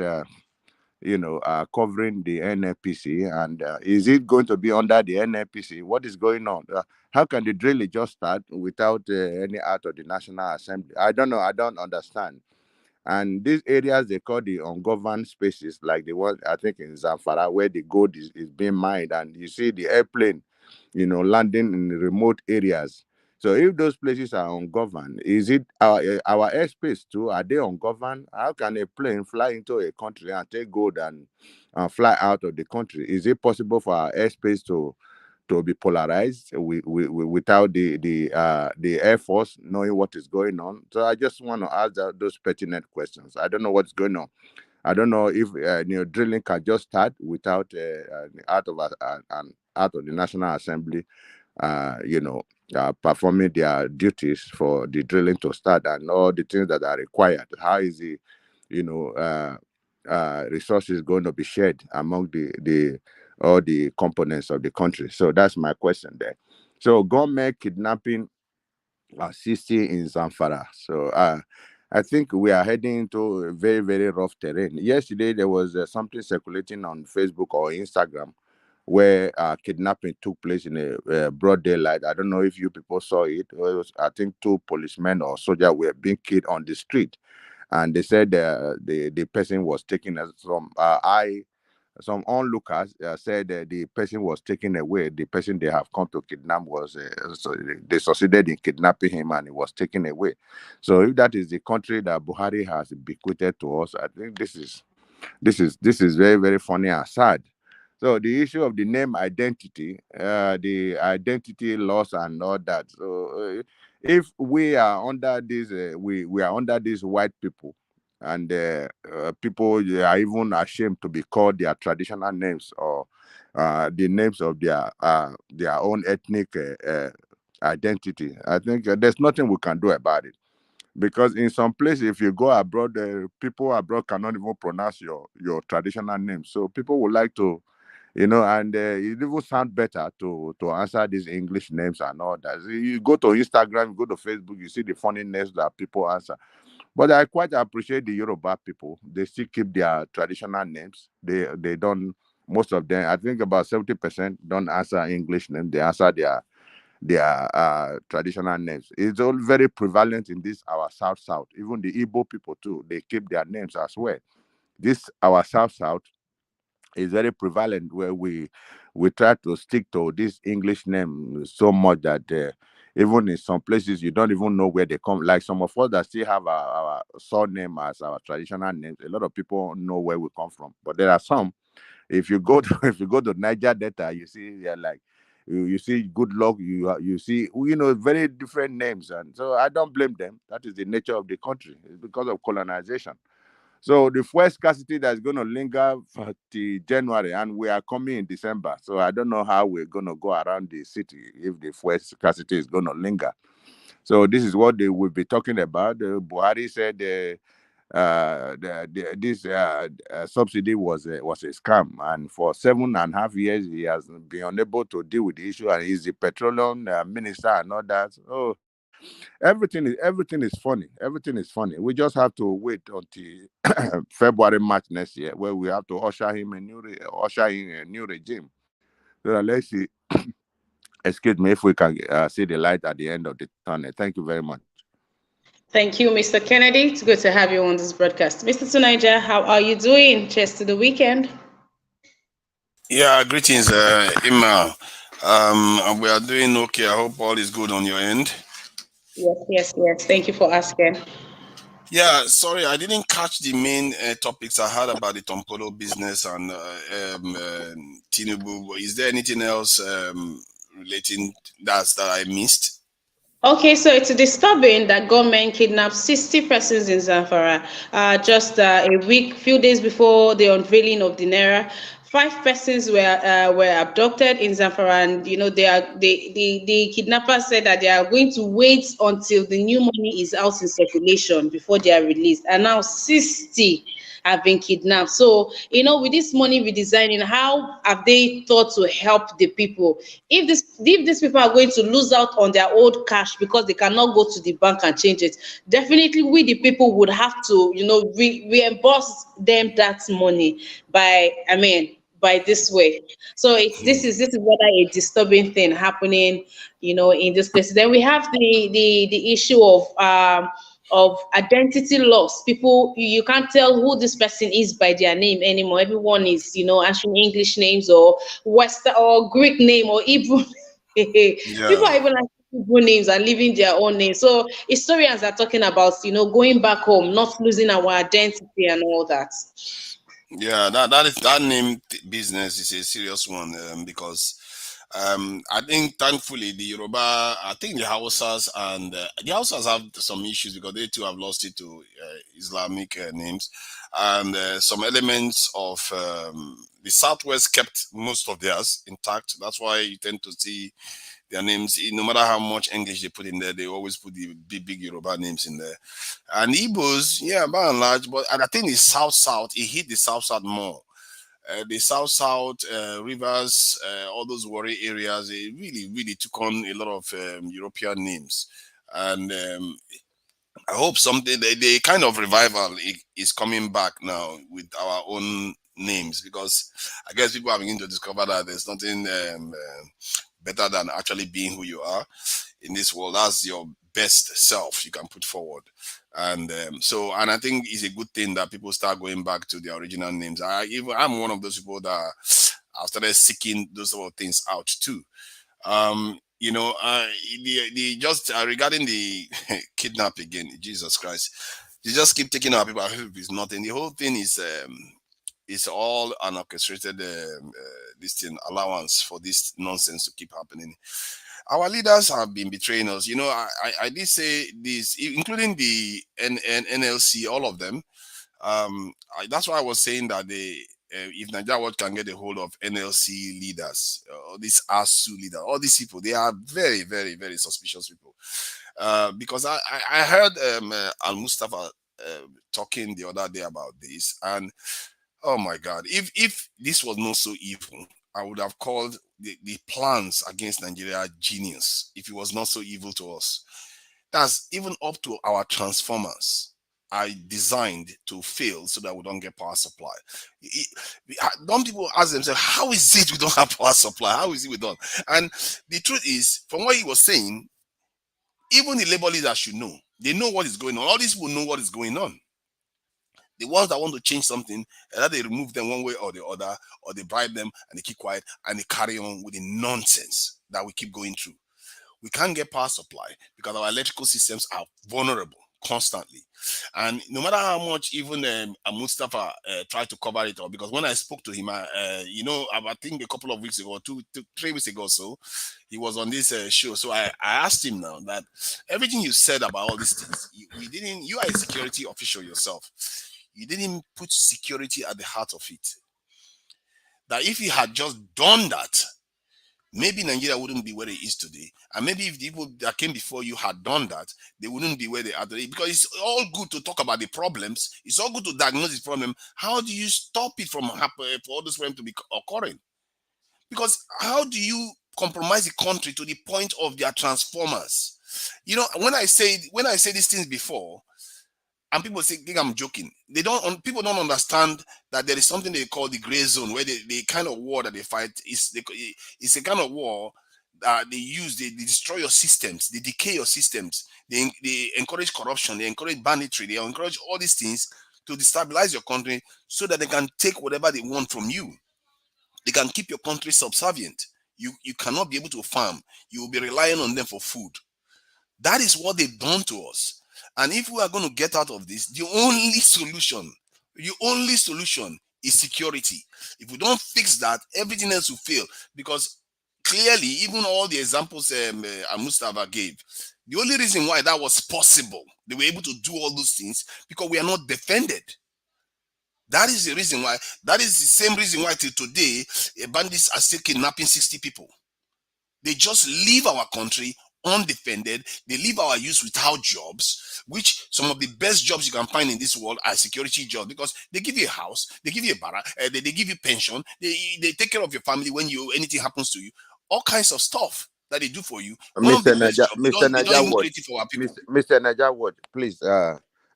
covering the NFPC, and is it going to be under the NFPC? What is going on? How can the drilling just start without any act of the National Assembly? I don't know. I don't understand. And these areas they call the ungoverned spaces, like the one I think in Zamfara, where the gold is being mined, and you see the airplane, landing in remote areas. So if those places are ungoverned, is it our airspace too? Are they ungoverned? How can a plane fly into a country and take gold and fly out of the country? Is it possible for our airspace to be polarized without the Air Force knowing what is going on? So I just want to ask those pertinent questions. I don't know what's going on. I don't know if drilling can just start without an out of the National Assembly, performing their duties for the drilling to start, and all the things that are required. How is the you know resources going to be shared among the all the components of the country? So that's my question there. So government kidnapping assisting in Zamfara. So I think we are heading into a very, very rough terrain. Yesterday, there was something circulating on Facebook or Instagram where kidnapping took place in a broad daylight. I don't know if you people saw it. It was, I think, two policemen or soldiers were being killed on the street, and they said the person was taken as some onlookers said the person was taken away. The person they have come to kidnap was so they succeeded in kidnapping him, and he was taken away. So if that is the country that Buhari has bequeathed to us, I think this is very, very funny and sad. So the issue of the name identity, the identity loss and all that. So if we are under this, we are under these white people, and people are even ashamed to be called their traditional names or the names of their own ethnic identity. I think there's nothing we can do about it, because in some places, if you go abroad, people abroad cannot even pronounce your traditional name, so people would like to, and it even sound better to answer these English names and all that. So you go to Instagram, you go to Facebook, you see the funny names that people answer. But I quite appreciate the Yoruba people. They still keep their traditional names. They don't, most of them, I think about 70% don't answer English names. They answer their traditional names. It's all very prevalent in this our South. Even the Igbo people too, they keep their names as well. This our South is very prevalent, where we try to stick to this English name so much that even in some places you don't even know where they come. Like some of us that still have our surname as our traditional names, a lot of people know where we come from. But there are some. If you go to if you go to Niger Delta, you see like you see good luck. You see very different names, and so I don't blame them. That is the nature of the country. It's because of colonization. So the fuel scarcity that's going to linger for till January, and we are coming in December. So I don't know how we're going to go around the city if the fuel scarcity is going to linger. So this is what they will be talking about. Buhari said this subsidy was a scam, and for 7.5 years he has been unable to deal with the issue, and he's the petroleum minister and all that. Oh, everything is funny. Everything is funny. We just have to wait until February, March next year, where we have to usher in a new regime. So let's see. Excuse me, if we can see the light at the end of the tunnel. Thank you very much. Thank you, Mr. Kennedy. It's good to have you on this broadcast. Mr. Tunaja, how are you doing? Cheers to the weekend. Yeah, greetings, Emma. We are doing okay. I hope all is good on your end. Yes, yes, yes. Thank you for asking. Yeah, sorry, I didn't catch the main topics I had about the Tompolo business and Tinubu. Is there anything else relating that I missed? Okay, so it's disturbing that government kidnapped 60 persons in Zamfara just few days before the unveiling of the Naira. Five persons were abducted in Zamfara, and the kidnappers said that they are going to wait until the new money is out in circulation before they are released. And now 60 have been kidnapped. So, with this money redesigning, how have they thought to help the people? If these people are going to lose out on their old cash because they cannot go to the bank and change it, definitely we the people would have to, reimburse them that money by this way. So this is rather a disturbing thing happening, in this place. Then we have the issue of identity loss. People, you can't tell who this person is by their name anymore. Everyone is, answering English names or Western or Greek name or Hebrew. People Yeah. are even answering Hebrew names and leaving their own names. So historians are talking about, going back home, not losing our identity and all that. Yeah, that business is a serious one because I think thankfully the Yoruba, I think the Hausas and the Hausas have some issues because they too have lost it to Islamic names, and some elements of the Southwest kept most of theirs intact. That's why you tend to see their names, no matter how much English they put in there, they always put the big Yoruba names in there. And Igbos, yeah, by and large, but and I think the South, it hit the South more. The South, rivers, all those warri areas, they really took on a lot of European names. And I hope something, the kind of revival is coming back now with our own names, because I guess people are beginning to discover that there's nothing better than actually being who you are in this world. That's your best self you can put forward. And and I think it's a good thing that people start going back to their original names. I'm one of those people that I've started seeking those sort of things out too. You know, the just regarding the kidnap again, Jesus Christ, you just keep taking our people. It's nothing. The whole thing is it's all an orchestrated this thing allowance for this nonsense to keep happening. Our leaders have been betraying us. You know, I did say this, including the NLC, all of them. That's why I was saying that if Nigeria Watch can get a hold of NLC leaders, or these ASU leaders, all these people, they are very, very, very suspicious people. Because I heard Al Mustafa talking the other day about this, and oh my God, if this was not so evil, I would have called the plans against Nigeria genius. If it was not so evil to us, that's even up to our transformers are designed to fail so that we don't get power supply. Don't people ask themselves, how is it we don't have power supply? How is it we don't? And the truth is, from what he was saying, even the labor leaders should know. They know what is going on. All these people know what is going on. The ones that want to change something, either they remove them one way or the other, or they bribe them and they keep quiet and they carry on with the nonsense that we keep going through. We can't get power supply because our electrical systems are vulnerable constantly. And no matter how much even Mustafa tried to cover it up, because when I spoke to him, I think a couple of weeks ago, 3 weeks ago or so, he was on this show. So I asked him now that everything you said about all these things, you are a security official yourself. You didn't put security at the heart of it. That if you had just done that, maybe Nigeria wouldn't be where it is today. And maybe if the people that came before you had done that, they wouldn't be where they are today. Because it's all good to talk about the problems. It's all good to diagnose the problem. How do you stop it from happening, for all this problem to be occurring? Because how do you compromise the country to the point of their transformers? You know, when I say these things before, and people think I'm joking. People don't understand that there is something they call the gray zone, where the kind of war that they fight it's a kind of war that they use. They destroy your systems, they decay your systems, they encourage corruption, they encourage banditry, they encourage all these things to destabilize your country so that they can take whatever they want from you. They can keep your country subservient. You cannot be able to farm. You will be relying on them for food. That is what they've done to us. And if we are going to get out of this, the only solution is security. If we don't fix that, everything else will fail. Because clearly, even all the examples Mustafa gave, the only reason why that was possible, they were able to do all those things, because we are not defended. That is the reason why. That is the same reason why till today, bandits are still kidnapping 60 people. They just leave our country undefended. They leave our youth without jobs, which some of the best jobs you can find in this world are security jobs, because they give you a house, they give you a barrack, they give you pension, they take care of your family when anything happens to you, all kinds of stuff that they do for you. One of the best jobs. They don't even create it for our people. Mr. Najawad, please.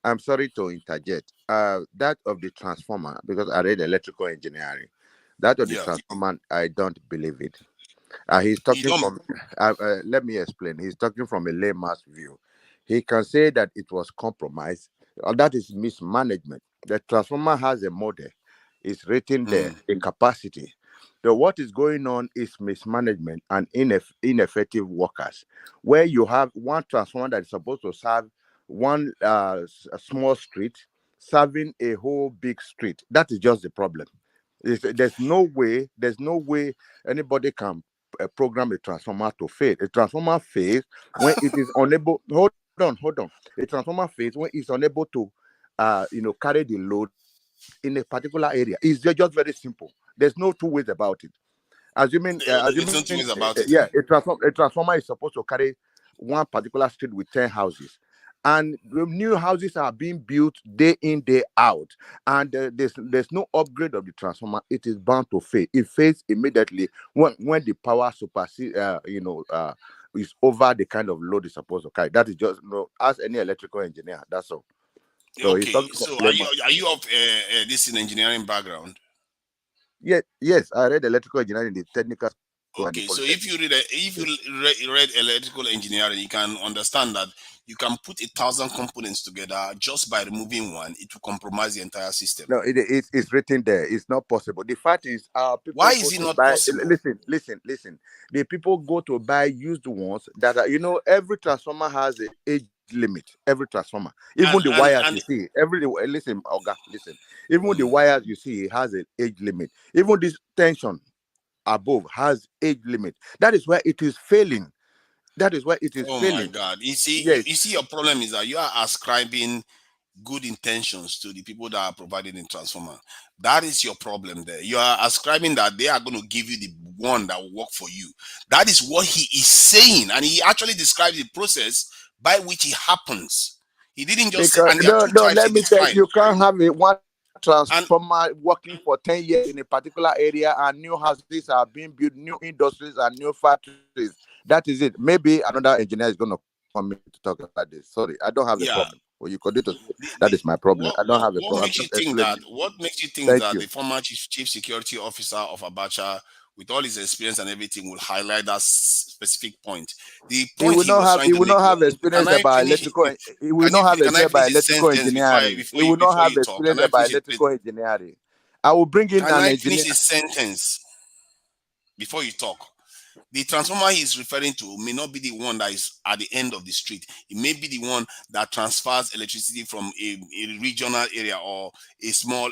I'm sorry to interject. That of the transformer, because I read electrical engineering. That of the transformer, I don't believe it. He's talking from. Let me explain. He's talking from a layman's view. He can say that it was compromised. That is mismanagement. The transformer has a model. It's written there, a capacity. So what is going on is mismanagement and ineffective workers. Where you have one transformer that is supposed to serve one a small street, serving a whole big street. That is just the problem. There's no way anybody can program a transformer to fail. A transformer fails when it is unable. Hold on. A transformer fails when it's unable to, carry the load in a particular area. It's just very simple. There's no two ways about it. Assuming, yeah, a transformer is supposed to carry one particular street with 10 houses. And the new houses are being built day in, day out, and there's no upgrade of the transformer. It is bound to fail. It fails immediately when the power supersedes, is over the kind of load it's supposed to carry. That is just ask any electrical engineer. That's all. So okay, so are you of this in engineering background? Yes, I read electrical engineering in the technical school and the Okay, so if you polytechnic. read read electrical engineering, you can understand that you can put 1,000 components together just by removing one. It will compromise the entire system. No, it's written there. It's not possible. The fact is, Why people go is it to not buy. possible? Listen. The people go to buy used ones that are, every transformer has a age limit. Every transformer, even the wires you And see, listen, Oga, listen. Even the mm, wires you see has an age limit. Even this tension above has age limit. That is where it is failing. That is where it is oh my failing. God, you see, Yes, you see, your problem is that you are ascribing good intentions to the people that are providing the transformer. That is your problem there. You are ascribing that they are going to give you the one that will work for you. That is what he is saying. And he actually describes the process by which it happens. He didn't just say, because and there are no, two no. types he Let me tell described. you, you can't have one And transformer working for 10 years in a particular area, and new houses are being built, new industries and new factories. That is it. Maybe another engineer is going to come in to talk about this. Sorry, I don't have a problem. yeah, Well, you continue to say the, that is the, my problem. I don't have a what problem. I'm makes just you think explaining. that Thank you. the former chief security officer of Abacha, with all his experience and everything, will highlight that specific point? The He point will he not was have. trying He to will make. not have Can experience I about finish? electrical. He will not have Can I experience finish about this electrical sentence engineering. He will not before have you talk? Can experience I about finish it, please? electrical engineering. I will bring in Can an I finish engineer. this sentence before you talk? The transformer he's referring to may not be the one that is at the end of the street. It may be the one that transfers electricity from a regional area or a small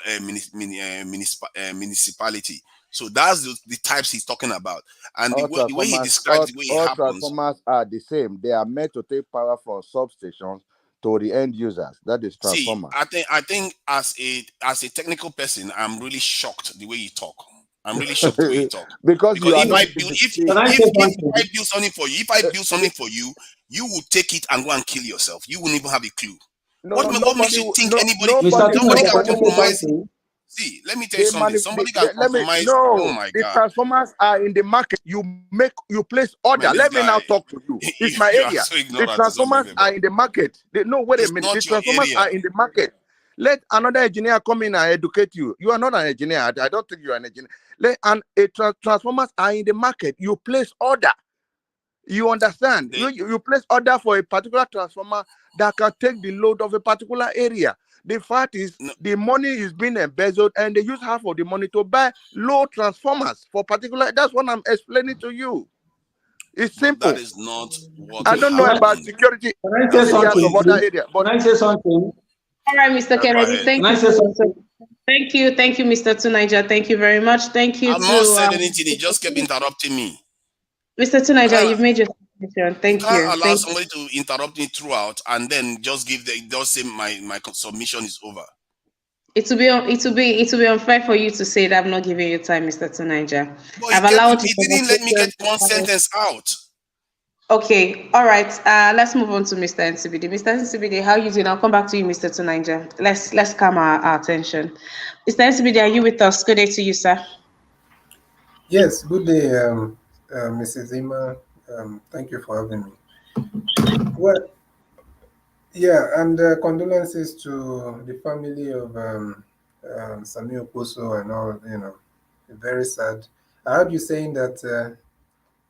municipality. So that's the types he's talking about. And the way he describes the way it All happens. transformers are the same. They are meant to take power from substations to the end users. That is See, transformer. I think as a technical person, I'm really shocked the way you talk. I'm really shocked the way you talk. Because Because you are if I not. build Can I say if I something? build something for you, you will take it and go and kill yourself. You won't even have a clue. No, What makes nobody, you think no, Mr. somebody Tinaja, can can I nobody say wants. compromise? something? See, let me tell you They something. Somebody can let me compromise. Oh no. my The God, transformers are in the market. You place order. man, this Let me guy, now talk to you. It's my you are area. so The ignorant. It's transformers are unbelievable. in the market. No, wait a It's minute. The not your transformers area. are in the market. Let another engineer come in and educate you. You are not an engineer. I don't think you are an engineer. Transformers are in the market. You place order. You understand? They, You place order for a particular transformer that can take the load of a particular area. The fact is, no, the money is being embezzled, and they use half of the money to buy low transformers for particular. That's what I'm explaining to you. It's but that simple. is not what I Okay. don't know about happened. security Can I say That's not areas what something, of it. other please? areas, Can but I say something? All right, Mr. Go Kennedy, ahead. Can thank I you say so something? much. Thank you, Mr. Tunaja. Thank you very much. Thank you I've not to said anything. He just kept interrupting me. Mr. You Tunaja. can't You've made your submission. you Thank can't you. allow Thank somebody to interrupt me throughout and then just say my submission is over. it will be unfair for you to say that I'm not giving you time, Mr. Tunaja. But I've allowed the he didn't let me get conversation one to have. sentence out. Okay, all right. Let's move on to Mr. NCBD. Mr. NCBD, how you doing? I'll come back to you, Mr. Tunaja. Let's calm our attention. Mr. NCBD, are you with us? Good day to you, sir. Yes, good day, Mrs. Zima. Thank you for having me. Well, yeah, and condolences to the family of Sammie Okposo and all, very sad. I heard you saying that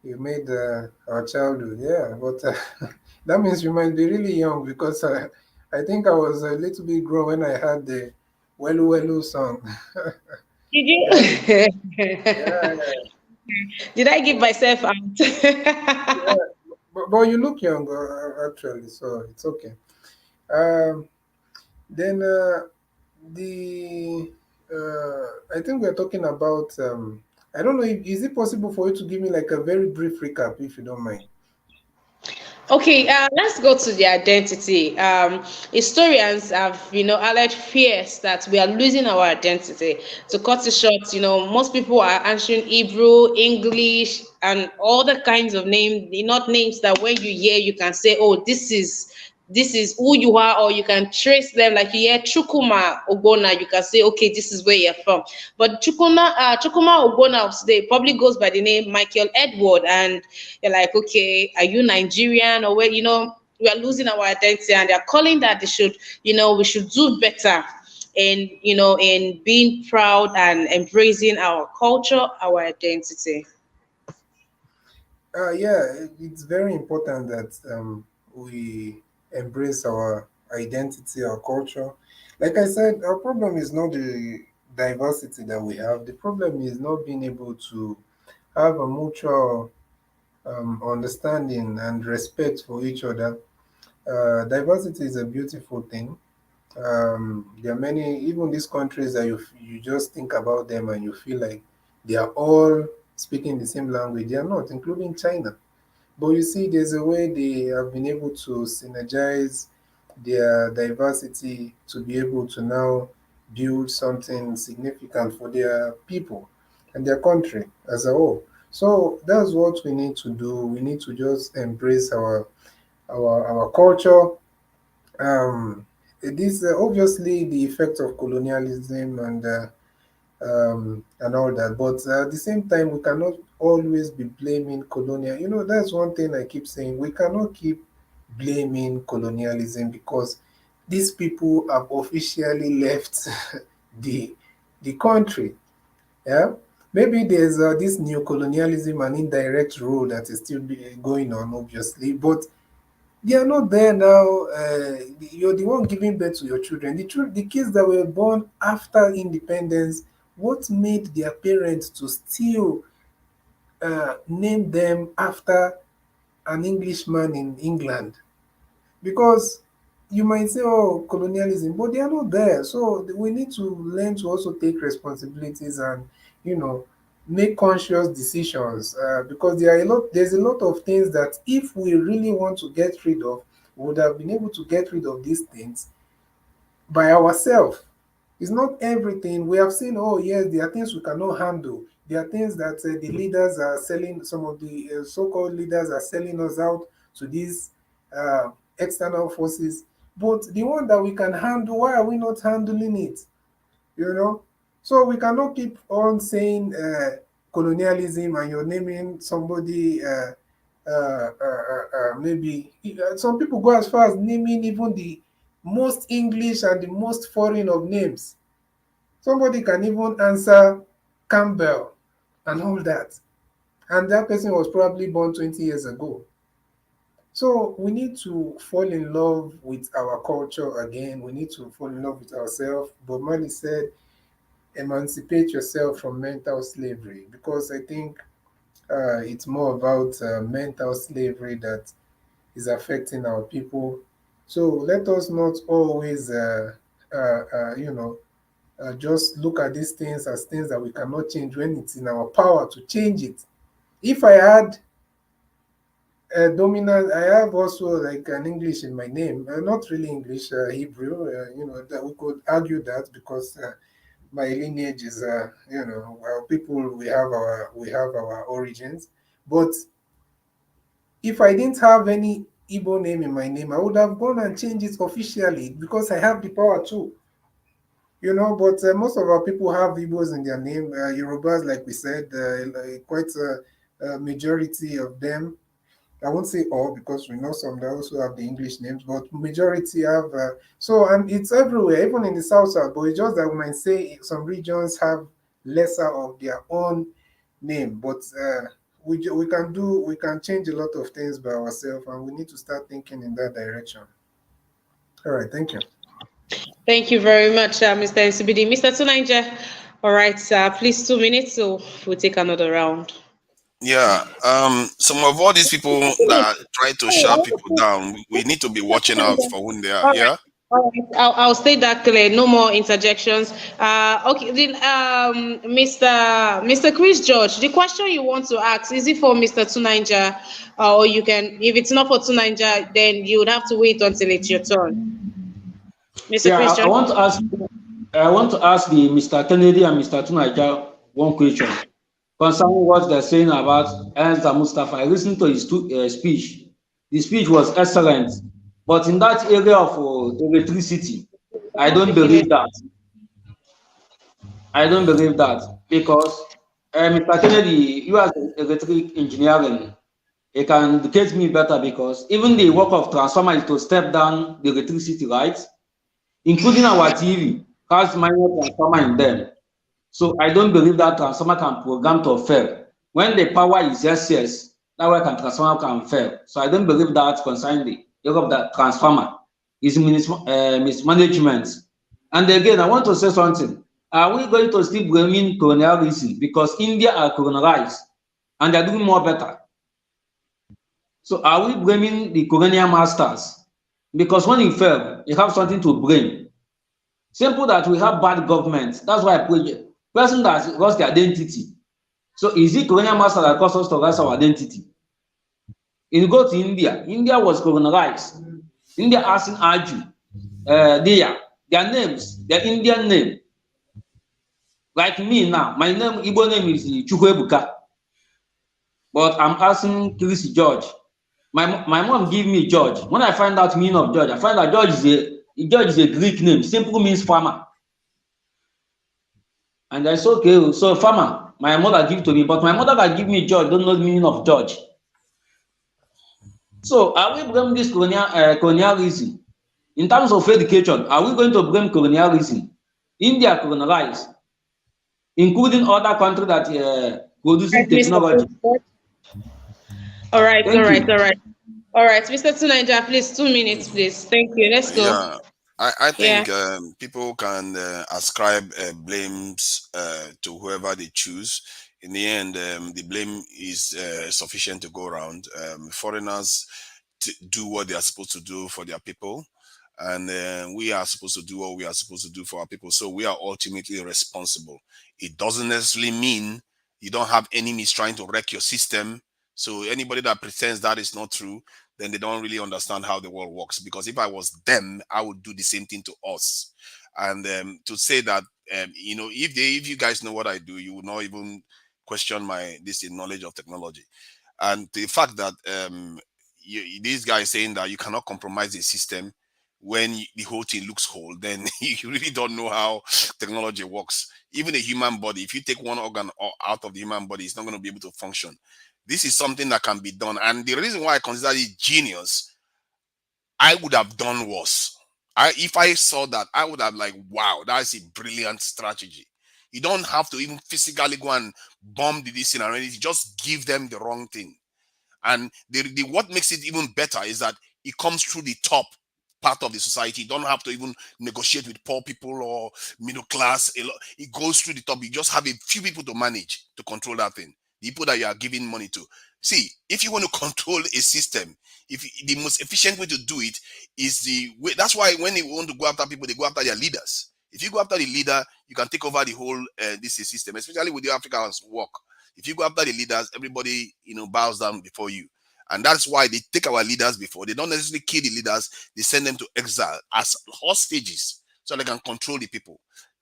you made our childhood, yeah, but that means you might be really young because I think I was a little bit grown when I heard the Welu Welu song. Did Yeah, you? yeah, Did I give myself out? yeah. But you look young, actually, so it's okay. Um, then the I think we're talking about. I don't know. Is it possible for you to give me like a very brief recap, if you don't mind? Okay, let's go to the identity. Historians have, alleged fears that we are losing our identity. To cut it short, most people are answering Hebrew, English, and all the kinds of names, not names that when you hear, you can say, "Oh, this is who you are," or you can trace them. Like you hear Chukuma Ogona, you can say, "Okay, this is where you're from." But Chukuma Ogona of today probably goes by the name Michael Edward, and you're like, okay, are you Nigerian or where? We are losing our identity, and they're calling that they should, we should do better. in, you know, in being proud and embracing our culture, our identity. Yeah, it's very important that we embrace our identity, our culture. Like I said, our problem is not the diversity that we have. The problem is not being able to have a mutual understanding and respect for each other. Diversity is a beautiful thing. There are many, even these countries that you just think about them and you feel like they are all speaking the same language. They are not, including China. But you see, there's a way they have been able to synergize their diversity to be able to now build something significant for their people and their country as a whole. So that's what we need to do. We need to just embrace our culture. This obviously the effect of colonialism and all that. But at the same time, we cannot always be blaming colonial. You know, that's one thing I keep saying. We cannot keep blaming colonialism because these people have officially left the the country. Yeah, maybe there's this new colonialism and indirect rule that is still going on, obviously, but they are not there now. You're the one giving birth to your children. The kids that were born after independence, what made their parents to still name them after an Englishman in England? Because you might say, oh, colonialism, but they are not there. So we need to learn to also take responsibilities and, you know, make conscious decisions because there's a lot of things that if we really want to get rid of, we would have been able to get rid of these things by ourselves. It's not everything. We have seen, oh, yes, there are things we cannot handle. There are things that the leaders are selling, some of the so called leaders are selling us out to these uh, external forces. But the one that we can handle, why are we not handling it? You know? So we cannot keep on saying colonialism and you're naming somebody, maybe some people go as far as naming even the most English and the most foreign of names. Somebody can even answer Campbell and all that. And that person was probably born 20 years ago. So we need to fall in love with our culture again. We need to fall in love with ourselves. Bob Marley said, emancipate yourself from mental slavery, because I think it's more about mental slavery that is affecting our people. So let us not always, just look at these things as things that we cannot change when it's in our power to change it. If I had a dominant, I have also like an English in my name, not really English, Hebrew, that we could argue that because my lineage is, well, people, we have our origins. But if I didn't have any Igbo name in my name, I would have gone and changed it officially because I have the power too. But most of our people have Igbos in their name. Yorubas, like we said, quite a majority of them. I won't say all because we know some that also have the English names, but majority have. And it's everywhere, even in the south. But it's just that we might say some regions have lesser of their own name. But we can change a lot of things by ourselves, and we need to start thinking in that direction. All right, thank you. Thank you very much, Mr. NCBD. Mr. Tunaija, all right, please 2 minutes, so we'll take another round. Yeah, some of all these people that try to shut people down, we need to be watching out for whom they are. All right. Yeah. All right. I'll state that clear. No more interjections. Okay. Then, Mr. Chris George, the question you want to ask, is it for Mr. Tunaija, or you can, if it's not for Tunaija, then you would have to wait until it's your turn. Mr. Yeah, Chris I George. want to ask. I want to ask the Mr. Kennedy and Mr. Tunaja one question concerning what they're saying about Enza Mustafa. I listened to his speech. The speech was excellent, but in that area of electricity, I don't believe that. I don't believe that because Mr. Kennedy, you as an electric engineering, it can educate me better because even the work of transformer is to step down the electricity, right? Including our TV. has minor transformer in them. So I don't believe that transformer can program to fail. When the power is yes, that way transformer can fail. So I don't believe that concerning the use of the transformer is mismanagement. And again, I want to say something. Are we going to still blaming colonialism because India are colonized and they're doing more better? So are we blaming the colonial masters? Because when you fail, you have something to blame. Simple that we have bad government. That's why I put person that lost their identity. So is it colonial master that caused us to lose our identity? If you go to India, India was colonized. India asking Aju, their names, their Indian name. Like me now, my name, Igbo name is Chukwebuka. But I'm asking Chris George. My mom give me George. When I find out meaning of George, I find that George is a Greek name. Simple means farmer. And I said, okay, so farmer, my mother give to me, but my mother that give me George don't know the meaning of George. So are we blaming this colonialism? In terms of education, are we going to blame colonialism? India colonized, including other countries that producing technology. All right, Mr. Tunaija, please, 2 minutes, please. Thank you. Let's go. Yeah, I think people can ascribe blames to whoever they choose. In the end, the blame is sufficient to go around. Foreigners do what they are supposed to do for their people, and we are supposed to do what we are supposed to do for our people. So we are ultimately responsible. It doesn't necessarily mean you don't have enemies trying to wreck your system. So anybody that pretends that is not true, then they don't really understand how the world works. Because if I was them, I would do the same thing to us. And to say that, if you guys know what I do, you would not even question my knowledge of technology. And the fact that this guy is saying that you cannot compromise the system when the whole thing looks whole, then you really don't know how technology works. Even a human body, if you take one organ out of the human body, it's not going to be able to function. This is something that can be done. And the reason why I consider it genius, I would have done worse. If I saw that, I would have like, wow, that's a brilliant strategy. You don't have to even physically go and bomb this thing or anything. Just give them the wrong thing. And what makes it even better is that it comes through the top part of the society. You don't have to even negotiate with poor people or middle class. It goes through the top. You just have a few people to manage, to control that thing. The people that you are giving money to. See, if you want to control a system, the most efficient way to do it is the way. That's why when they want to go after people, they go after their leaders. If you go after the leader, you can take over the whole this system, especially with the Africans work. If you go after the leaders, everybody bows down before you. And that's why they take our leaders before. They don't necessarily kill the leaders. They send them to exile as hostages so they can control the people.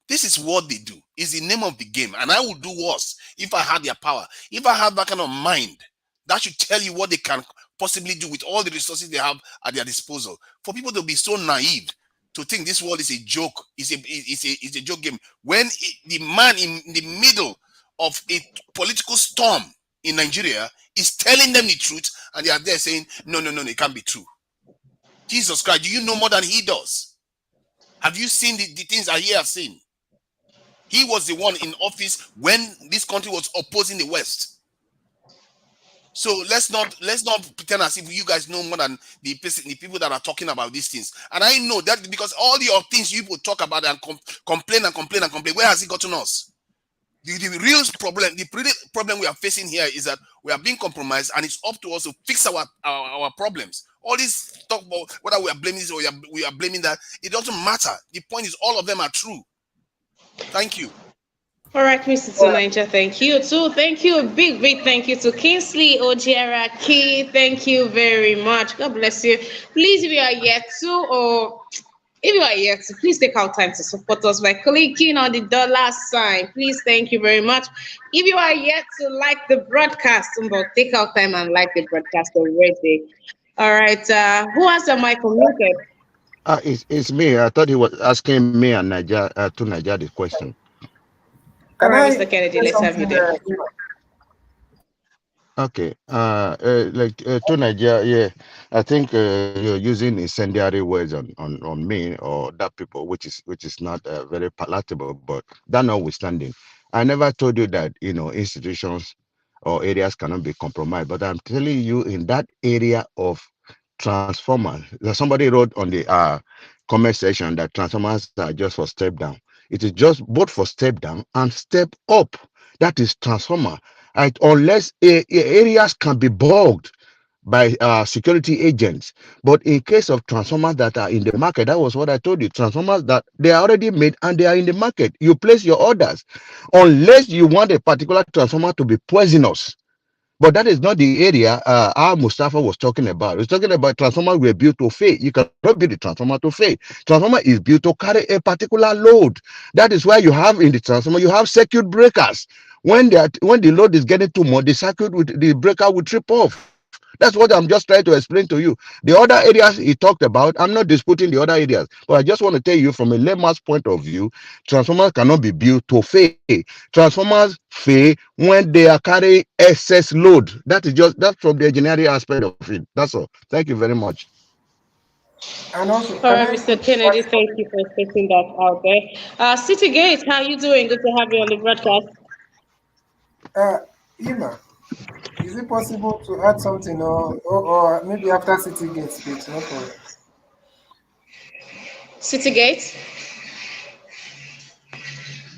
This is what they do. It's the name of the game. And I would do worse if I had their power. If I have that kind of mind, that should tell you what they can possibly do with all the resources they have at their disposal. For people to be so naive to think this world is a joke, it's a joke game. When the man in the middle of a political storm in Nigeria is telling them the truth, and they are there saying, no, it can't be true. Jesus Christ, do you know more than he does? Have you seen the things that he has seen? He was the one in office when this country was opposing the West. So let's not pretend as if you guys know more than the people that are talking about these things. And I know that because all the things you people talk about and complain, where has it gotten us? The real problem we are facing here is that we are being compromised, and it's up to us to fix our problems. All this talk about whether we are blaming this or we are blaming that, it doesn't matter. The point is all of them are true. Thank you. All right, Mr. Tunaija, thank you too. Thank you, a big thank you to Kingsley Ojeraki. Thank you very much. God bless you. Please, if you are yet to, please take out time to support us by clicking on the dollar sign. Please, thank you very much. If you are yet to like the broadcast, take out time and like the broadcast already. All right, who has the mic unmuted? It's me. I thought he was asking me and Tunaija the question. All right, Mr. Kennedy, let's have you there. Okay. To Nigeria, yeah. I think you're using incendiary words on me or that people, which is not very palatable. But that notwithstanding, I never told you that institutions or areas cannot be compromised. But I'm telling you, in that area of transformers, that somebody wrote on the comment section that transformers are just for step down. It is just both for step down and step up. That is transformer. Right? Unless areas can be bugged by security agents. But in case of transformers that are in the market, that was what I told you. Transformers that they are already made and they are in the market. You place your orders. Unless you want a particular transformer to be poisonous. But that is not the area our Mustafa was talking about. He's talking about transformers were built to fail. You cannot build a transformer to fail. Transformer is built to carry a particular load. That is why you have in the transformer, you have circuit breakers. When the load is getting too much, the breaker will trip off. That's what I'm just trying to explain to you. The other areas he talked about, I'm not disputing the other areas, but I just want to tell you from a layman's point of view, transformers cannot be built to fail. Transformers fail when they are carrying excess load. That's from the engineering aspect of it. That's all. Thank you very much. And also, All can right, I Mr. quickly Kennedy, ask? thank you for stating that out there. City Gate, how you doing? Good to have you on the broadcast. Uh, Ima, is it possible to add something, or maybe after City Gate speech? No problem. City Gate.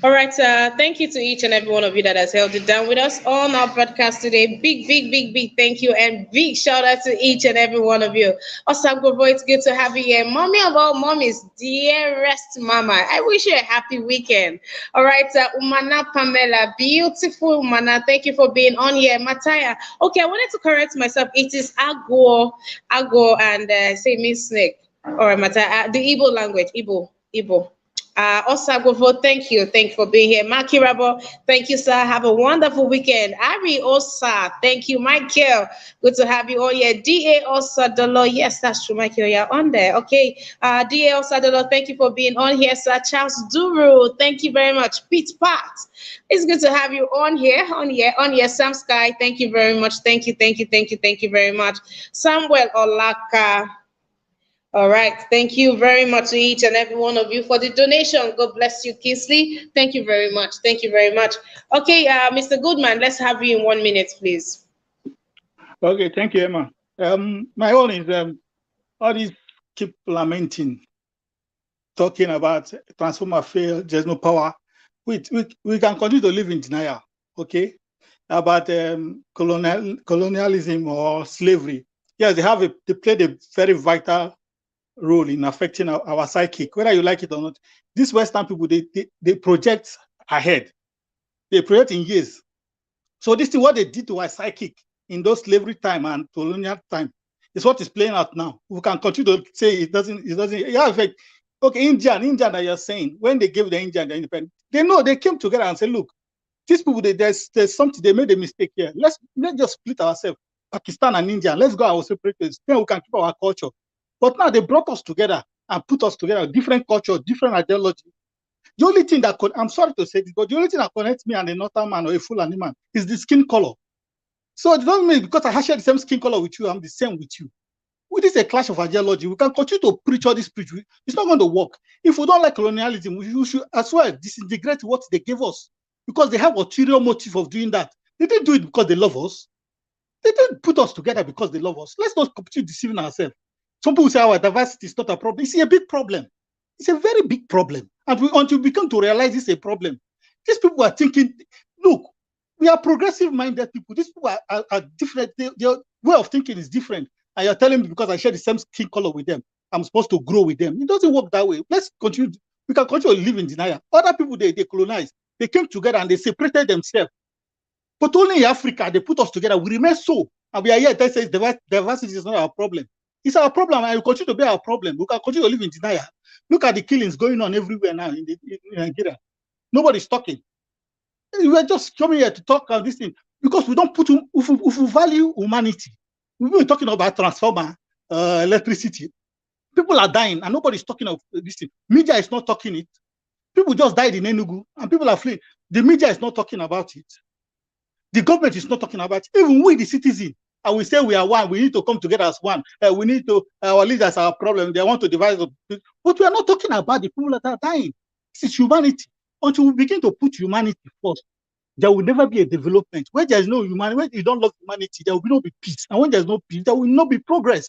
All right, thank you to each and every one of you that has held it down with us on our podcast today. Big, big, big, big thank you and big shout out to each and every one of you. Osagbovo, it's good to have you here. Mommy of all mommies, dearest mama, I wish you a happy weekend. All right, Umana Pamela, beautiful Umana, thank you for being on here. Mataya, okay, I wanted to correct myself. It is Ago, and say Miss Snake. All right, Mataya, the Igbo language, Igbo. Osagwofo, thank you. Thank you for being here. Maki Rabo, thank you, sir. Have a wonderful weekend. Ari Osa, thank you. Michael, good to have you on here. D.A. Osadolo, yes, that's true, Michael, you're on there. Okay. D.A. Osadolo, thank you for being on here, sir. Charles Duru, thank you very much. Pete Pat, it's good to have you on here. Sam Sky, thank you very much. Thank you very much. Samuel Olaka. All right. Thank you very much to each and every one of you for the donation. God bless you, Kingsley. Thank you very much. Thank you very much. Okay, Mr. Goodman, let's have you in 1 minute, please. Okay, thank you, Emma. My own is all these keep lamenting, talking about transformer fail, there's no power. We can continue to live in denial, okay? About colonialism or slavery. Yes, they played a very vital role in affecting our psychic, whether you like it or not. These Western people, they project ahead. They project in years. So this is what they did to our psychic in those slavery time and colonial time. It's what is playing out now. We can continue to say it doesn't. Yeah, effect. Okay, Indian that you're saying, when they gave the Indian the independence, they came together and said, look, these people, there's something, they made a mistake here. Let's just split ourselves, Pakistan and India. Let's go our separate ways. Then we can keep our culture. But now they brought us together and put us together, different culture, different ideology. The only thing that I'm sorry to say this, but the only thing that connects me and a northern man or a Fulani man is the skin color. So it doesn't mean because I share the same skin color with you, I'm the same with you. This is a clash of ideology. We can continue to preach all this preach. It's not going to work. If we don't like colonialism, we should as well disintegrate what they gave us because they have ulterior motive of doing that. They didn't do it because they love us. They didn't put us together because they love us. Let's not continue deceiving ourselves. Some people say our diversity is not a problem. It's a big problem. It's a very big problem. And until we come to realize it's a problem, these people are thinking, look, we are progressive-minded people. These people are different. Their way of thinking is different. And you're telling me because I share the same skin color with them, I'm supposed to grow with them. It doesn't work that way. Let's continue. We can continue to live in denial. Other people, they colonized. They came together and they separated themselves. But only in Africa, they put us together. We remain so. And we are here that says diversity is not our problem. It's our problem, and it will continue to be our problem. We can continue to live in denial. Look at the killings going on everywhere now in Nigeria. Nobody's talking. We are just coming here to talk about this thing because we don't if we value humanity. We've been talking about transformer, electricity. People are dying, and nobody's talking of this thing. Media is not talking it. People just died in Enugu, and people are fleeing. The media is not talking about it. The government is not talking about it. Even we, the citizen, and we say we are one. We need to come together as one. We need to, our leaders are a problem. They want to divide us. But we are not talking about the people that are dying. This is humanity. Until we begin to put humanity first, there will never be a development. Where there is no humanity, when you don't love humanity, there will not be peace. And when there's no peace, there will not be progress.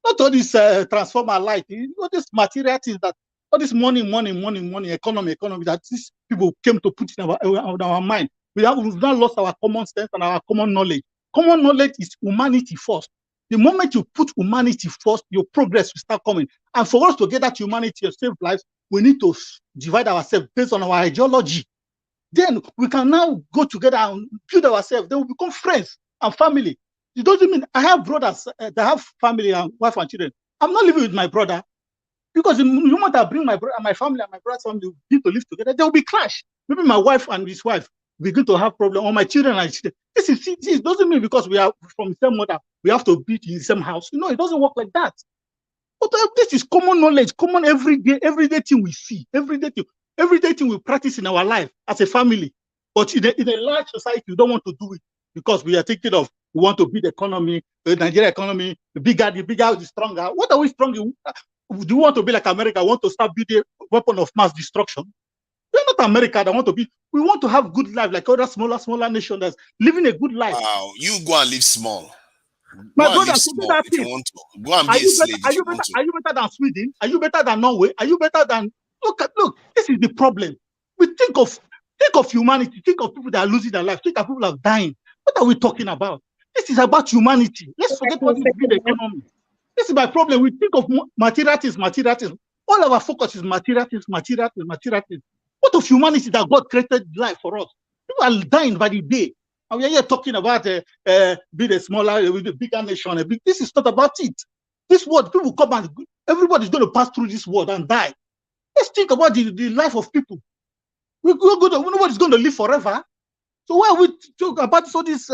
Not all this transform our life, all this material things that, all this money, economy that these people came to put in our mind. We've now lost our common sense and our common knowledge. Common knowledge is humanity first. The moment you put humanity first, your progress will start coming. And for us to get that humanity and save lives, we need to divide ourselves based on our ideology. Then we can now go together and build ourselves. Then we become friends and family. It doesn't mean I have brothers that have family and wife and children. I'm not living with my brother because the moment I bring my brother, my family and my brother's family begin to live together, there will be clash. Maybe my wife and his wife begin to have problem, or my children and children. This doesn't mean because we are from the same mother we have to be in the same house. No, it doesn't work like that. But this is common knowledge, common everyday thing we see, everyday thing we practice in our life as a family. But in a large society, we don't want to do it because we are thinking of, we want to build the economy, the Nigeria economy, the bigger, the stronger. What are we strong in? Do you want to be like America? Want to start building a weapon of mass destruction? We're not America that want to be. We want to have good life like other smaller nations that's living a good life. Wow, you go and live small. My Go and brother, live small if you want to. Go and be a slave if you want to. Are you better than Sweden? Are you better than Norway? Are you better than? Look, this is the problem. We think of humanity, think of people that are losing their life, think of people that are dying. What are we talking about? This is about humanity. Let's forget what is the economy. This is my problem. We think of material things. All our focus is material things. What of humanity that God created life for us? People are dying by the day. And we are here talking about being a smaller, with a bigger nation. This is not about it. This world, people come and everybody's going to pass through this world and die. Let's think about the life of people. Nobody's going to live forever. So why are we talking about all these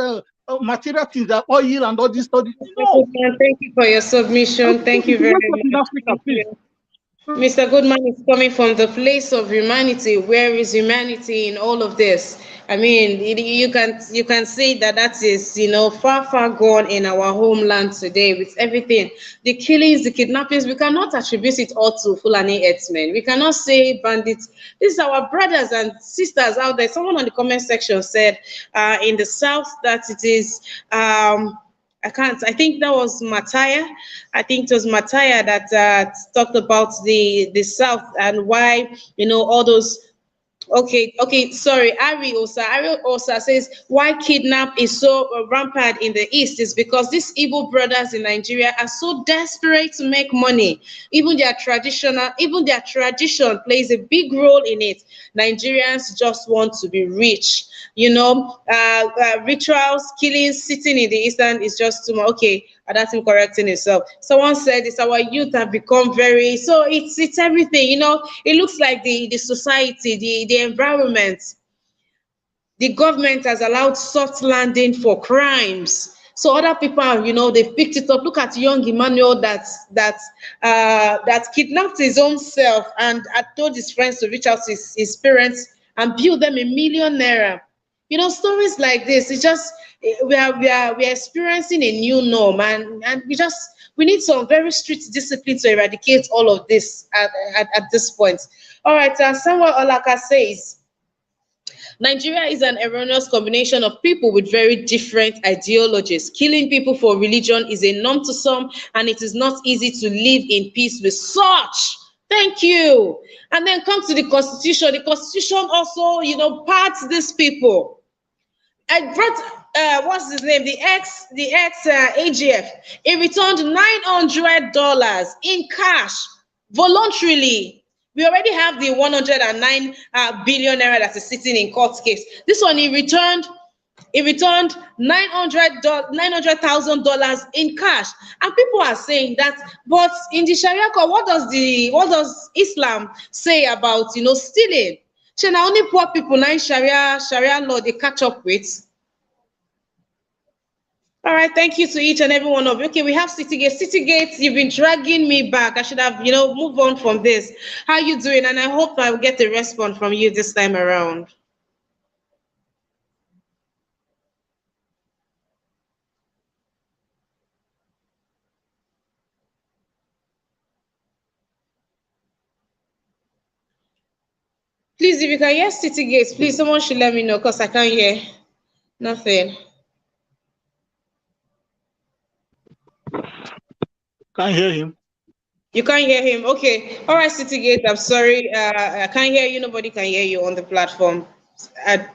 material things, that oil and all this stuff? No. Thank you for your submission. Thank you very much. Thank you. Mr. Goodman is coming from the place of humanity. Where is humanity in all of this? I mean, you can say that is, far gone in our homeland today with everything. The killings, the kidnappings, we cannot attribute it all to Fulani herdsmen. We cannot say bandits. This is our brothers and sisters out there. Someone on the comment section said in the South that it is I think that was Mataya. I think it was Mataya that talked about the South and why, all those. Okay, sorry. Ari Osa says why kidnap is so rampant in the East is because these Igbo brothers in Nigeria are so desperate to make money. Even their tradition plays a big role in it. Nigerians just want to be rich. Rituals, killings, sitting in the Eastern is just too much. Okay, that's him correcting himself. Someone said it's our youth have become very, so it's everything, it looks like the society, the environment, the government has allowed soft landing for crimes. So other people, they've picked it up. Look at young Emmanuel that kidnapped his own self and had told his friends to reach out to his parents and build them ₦1 million. Stories like this, it's just we are experiencing a new norm, and we need some very strict discipline to eradicate all of this at this point. All right, Samuel Olaka says Nigeria is an erroneous combination of people with very different ideologies. Killing people for religion is a norm to some, and it is not easy to live in peace with such. Thank you. And then come to the Constitution. The Constitution also, parts these people. I brought what's his name? The ex AGF. He returned $900 in cash voluntarily. We already have the 109 billion naira that is sitting in court case. This one he returned $900,000 in cash, and people are saying that. But in the Sharia court, what does Islam say about stealing? So now only poor people now in Sharia law they catch up with. All right, thank you to each and every one of you. Okay, we have Citygate. Citygate, you've been dragging me back. I should have, move on from this. How you doing? And I hope I will get a response from you this time around. Please, if you can hear City Gates, please, someone should let me know because I can't hear nothing. Can't hear him. You can't hear him. Okay. All right, City Gate. I'm sorry. I can't hear you. Nobody can hear you on the platform. I,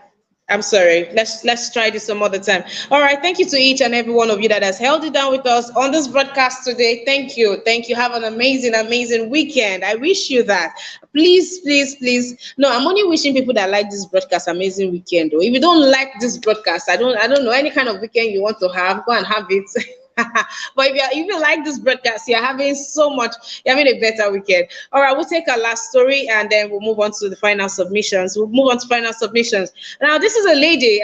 I'm sorry. Let's try this some other time. All right. Thank you to each and every one of you that has held it down with us on this broadcast today. Thank you. Thank you. Have an amazing, amazing weekend. I wish you that. Please, please, please. No, I'm only wishing people that like this broadcast amazing weekend. Though, if you don't like this broadcast, I don't know any kind of weekend you want to have. Go and have it. But if you like this broadcast, you're having so much, you're having a better weekend. All right, we'll take our last story and then we'll move on to the final submissions. Now, this is a lady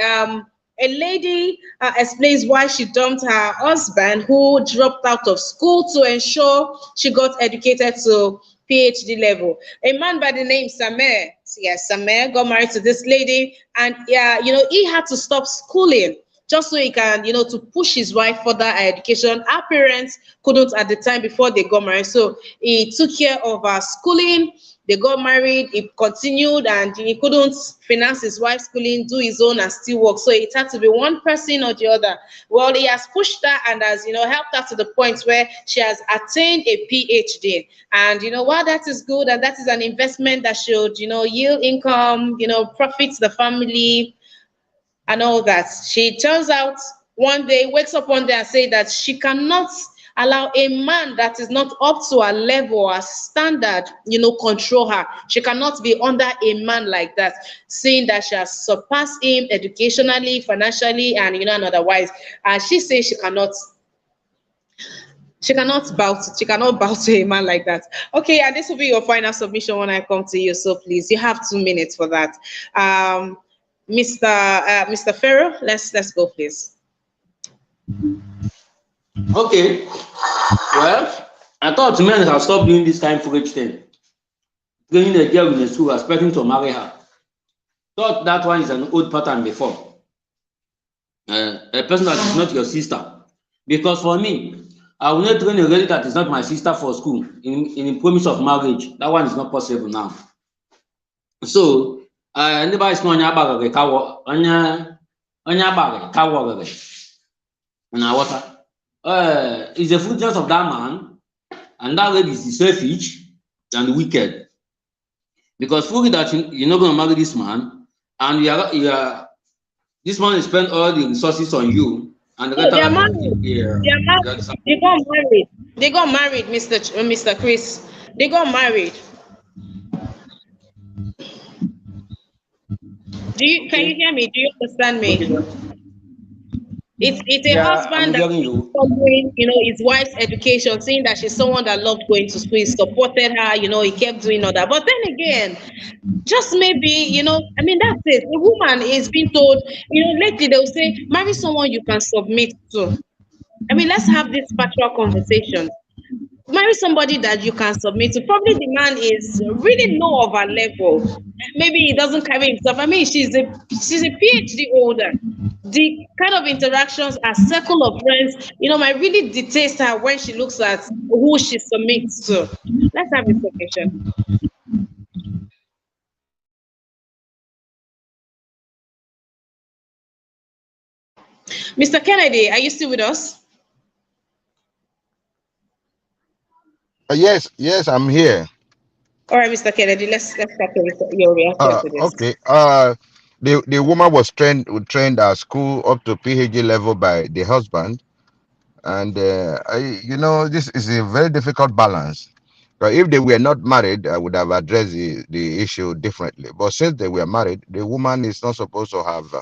explains why she dumped her husband who dropped out of school to ensure she got educated to PhD level. A man by the name Sammie, yes, Sammie got married to this lady, and yeah, he had to stop schooling just so he can, to push his wife further her education. Her parents couldn't at the time before they got married, so he took care of her schooling. They got married, he continued, and he couldn't finance his wife's schooling, do his own, and still work. So it had to be one person or the other. Well, he has pushed her and has, helped her to the point where she has attained a PhD. And while that is good and that is an investment that should, yield income, profits the family, and all that. She turns out one day, wakes up one day and say that she cannot allow a man that is not up to her level or standard, control her. She cannot be under a man like that, seeing that she has surpassed him educationally, financially, and otherwise. And she says she cannot bow to a man like that. Okay, and this will be your final submission when I come to you. So please, you have 2 minutes for that. Mr. Ferro, let's go, please. Okay. Well, I thought men have stopped doing this kind of foolish thing. Going a girl in the school, expecting to marry her. Thought that one is an old pattern before. A person that is not your sister. Because for me, I will not train a lady that is not my sister for school in the promise of marriage. That one is not possible now. So, anybody is going to cow, and water. Is the fruitless of that man, and that lady is selfish and wicked. Because fully that you're not going to marry this man, and this man will spend all the resources on you, and they are married. They got married. They got married, Mr. Chris. They got married. Can you hear me? Do you understand me? It's a husband that is following, his wife's education, saying that she's someone that loved going to school, he supported her, he kept doing all that. But then again, just maybe, that's it. A woman is being told, lately they'll say, marry someone you can submit to. Let's have this factual conversation. Marry somebody that you can submit to. Probably the man is really low of her level. Maybe he doesn't carry himself. She's a PhD holder. The kind of interactions, a circle of friends, might really detest her when she looks at who she submits to. Let's have a discussion. Mr. Kennedy, are you still with us? Yes, I'm here. All right, Mr. Kennedy, let's start with your reaction to this. Okay. The woman was trained at school up to PhD level by the husband, and this is a very difficult balance. But if they were not married, I would have addressed the issue differently. But since they were married, the woman is not supposed to have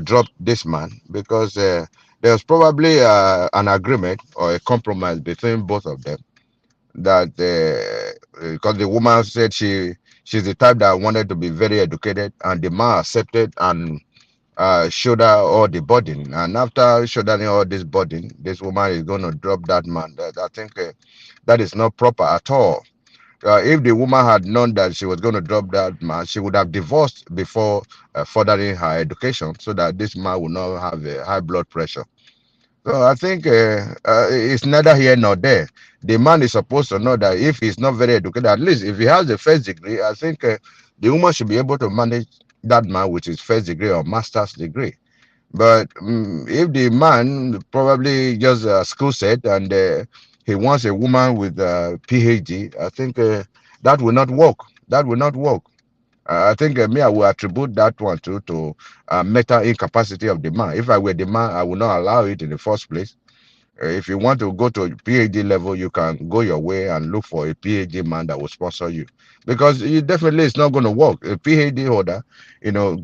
dropped this man, because there was probably an agreement or a compromise between both of them, that because the woman said she's the type that wanted to be very educated, and the man accepted and shoulder all the burden. And after shouldering all this burden, this woman is going to drop that man. I think that is not proper at all. If the woman had known that she was going to drop that man, she would have divorced before furthering her education, so that this man would not have a high blood pressure. So I think it's neither here nor there. The man is supposed to know that if he's not very educated, at least if he has the first degree, I think The woman should be able to manage that man with his first degree or master's degree. But if the man probably just a school set and he wants a woman with a PhD, I think that will not work. That will not work. I think me, I will attribute that one to mental incapacity of the man. If I were the man, I would not allow it in the first place. If you want to go to PhD level, you can go your way and look for a PhD man that will sponsor you, because it definitely it's not going to work. A PhD holder,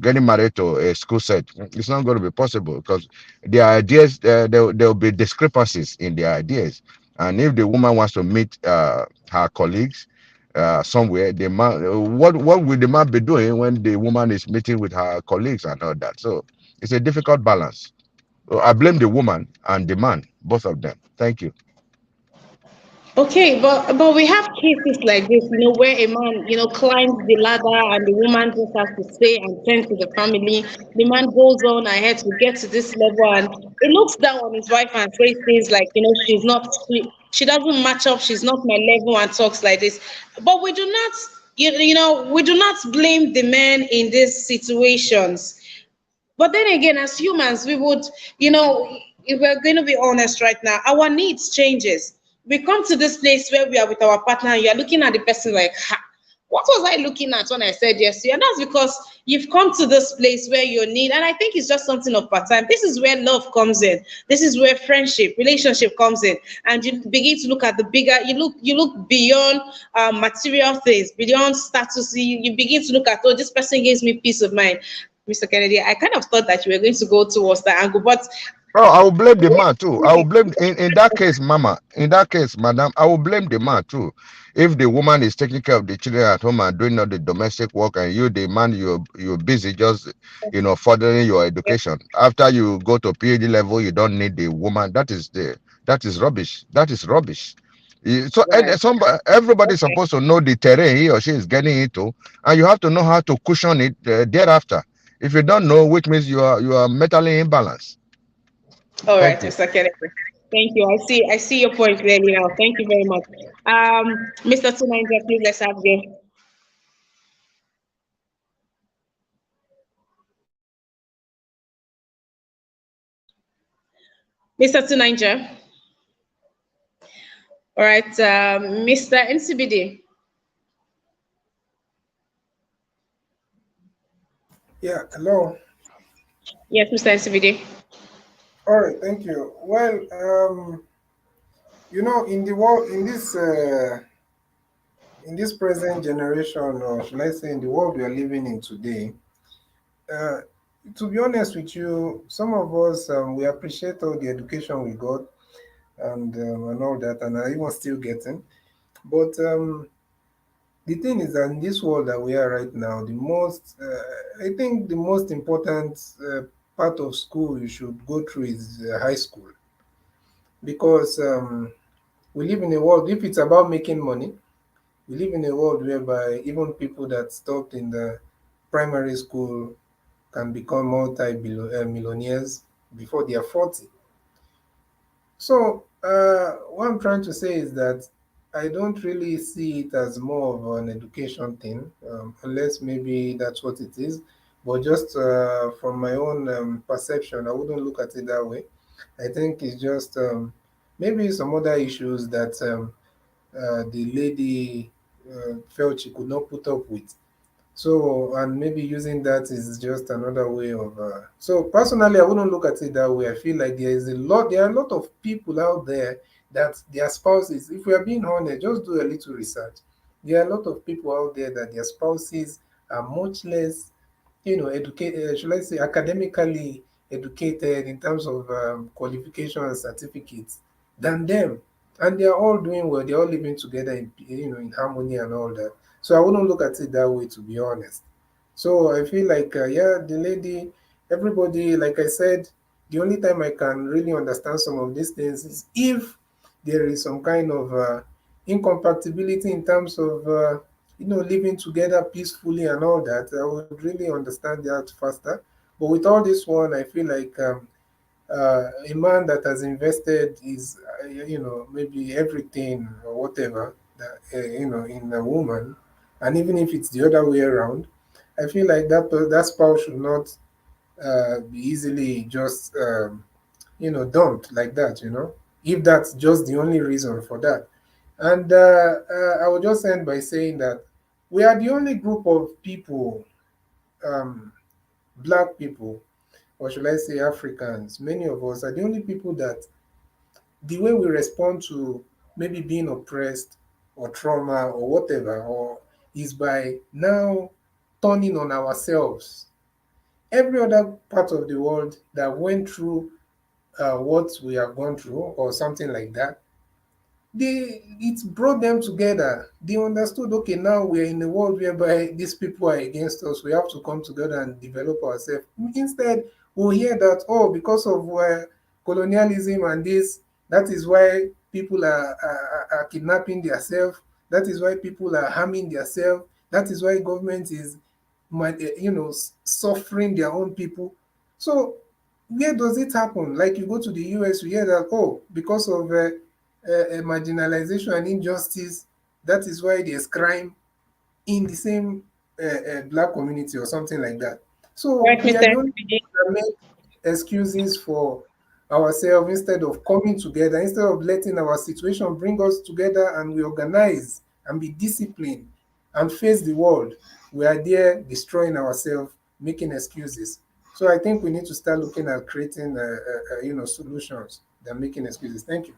getting married to a school set, it's not going to be possible because their ideas, there will be discrepancies in their ideas. And if the woman wants to meet her colleagues somewhere, the man, what will the man be doing when the woman is meeting with her colleagues and all that? So it's a difficult balance. I blame the woman and the man, both of them. Thank you. Okay, but we have cases like this, where a man, climbs the ladder and the woman just has to stay and tend to the family. The man goes on ahead to get to this level, and he looks down on his wife and says things like, she doesn't match up, she's not my level, and talks like this. But we do not, we do not blame the men in these situations. But then again, as humans, we would, if we're going to be honest right now, our needs changes. We come to this place where we are with our partner, and you're looking at the person like, ha, what was I looking at when I said yes to you? And that's because you've come to this place where you need, and I think it's just something of part time. This is where love comes in. This is where friendship, relationship comes in, and you begin to look at the bigger. You look beyond material things, beyond status. You begin to look at, oh, this person gives me peace of mind. Mr. Kennedy, I kind of thought that you were going to go towards that angle, but Oh, I will blame the man too. I will blame in that case, Mama. In that case, Madam, I will blame the man too. If the woman is taking care of the children at home and doing all the domestic work, and you, the man, you're busy just furthering your education. After you go to PhD level, you don't need the woman. That is rubbish. That is rubbish. So and right. everybody is Okay. supposed to know the terrain he or she is getting into, and you have to know how to cushion it thereafter. If you don't know, which means you are mentally imbalanced. All right, Thank you. Mr. Kennedy. Thank you. I see your point clearly now. Thank you very much. Mr. Tunanger, please let's have you. Mr. Tunanger. All right, Mr. NCBD. Yeah, hello. Yes, Mr. NCBD. All right, thank you. Well, in the world, in this present generation, or should I say, in the world we are living in today, uh, to be honest with you, some of us we appreciate all the education we got and all that, and are even still getting. But the thing is that in this world that we are right now, I think the most important part of school you should go through is high school, because we live in a world. If it's about making money, we live in a world whereby even people that stopped in the primary school can become multi-millionaires before they are 40. So, what I'm trying to say is that I don't really see it as more of an education thing, unless maybe that's what it is. But just from my own perception, I wouldn't look at it that way. I think it's just maybe some other issues that the lady felt she could not put up with. So, and maybe using that is just another way of. So, personally, I wouldn't look at it that way. I feel like there are a lot of people out there that their spouses, if we are being honest, just do a little research. There are a lot of people out there that their spouses are much less, educated, should I say, academically educated in terms of qualification and certificates than them. And they are all doing well. They're all living together in harmony and all that. So I wouldn't look at it that way, to be honest. So I feel like, yeah, the lady, everybody, like I said, the only time I can really understand some of these things is if there is some kind of incompatibility in terms of, living together peacefully and all that. I would really understand that faster. But with all this one, I feel like a man that has invested his, maybe everything or whatever, that, in a woman, And even if it's the other way around, I feel like that spouse should not be easily just dumped like that. If that's just the only reason for that. And I will just end by saying that we are the only group of people, um, black people, or should I say Africans, many of us are the only people that the way we respond to maybe being oppressed or trauma or whatever, or is by now turning on ourselves. Every other part of the world that went through what we have gone through or something like that, it brought them together. They understood, okay, now we're in a world whereby these people are against us. We have to come together and develop ourselves. Instead, we'll hear that, oh, because of colonialism and this, that is why people are kidnapping themselves. That is why people are harming themselves. That is why government is, suffering their own people. So where does it happen? Like you go to the US, you hear that, oh, because of marginalization and injustice, that is why there's crime in the same black community or something like that. So Right, we are Mr. the only people that make excuses for ourselves instead of coming together, instead of letting our situation bring us together and we organize and be disciplined and face the world. We are there destroying ourselves, making excuses. So I think we need to start looking at creating, solutions than making excuses. Thank you.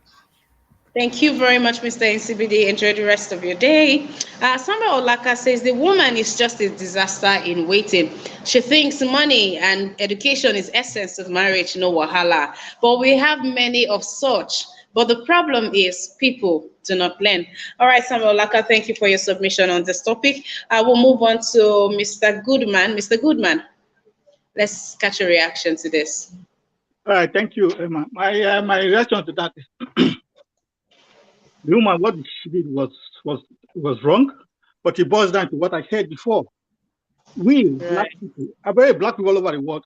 Thank you very much, Mr. NCBD. Enjoy the rest of your day. Samuel Olaka says the woman is just a disaster in waiting. She thinks money and education is essence of marriage, no wahala. But we have many of such. But the problem is people do not learn. All right, Samuel Olaka, thank you for your submission on this topic. I will move on to Mr. Goodman. Mr. Goodman, let's catch a reaction to this. All right, thank you, Emma. My reaction to that is the woman, what she did was wrong, but it boils down to what I said before. We black Right. people are very black people all over the world.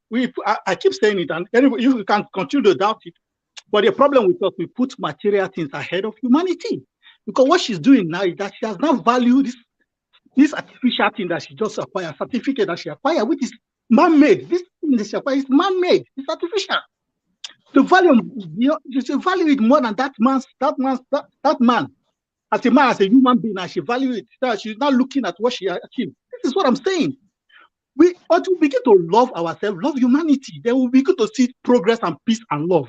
I keep saying it, and anyway, you can continue to doubt it. But the problem with us, we put material things ahead of humanity. Because what she's doing now is that she has now valued this artificial thing that she just acquired, certificate that she acquired, which is man-made. This thing that she acquired is man-made. It's artificial. The value, you should value it more than that man as a man, as a human being, and she value it. She's not looking at what she achieved. This is what I'm saying. Until we begin to love ourselves, love humanity, then we'll begin to see progress and peace and love.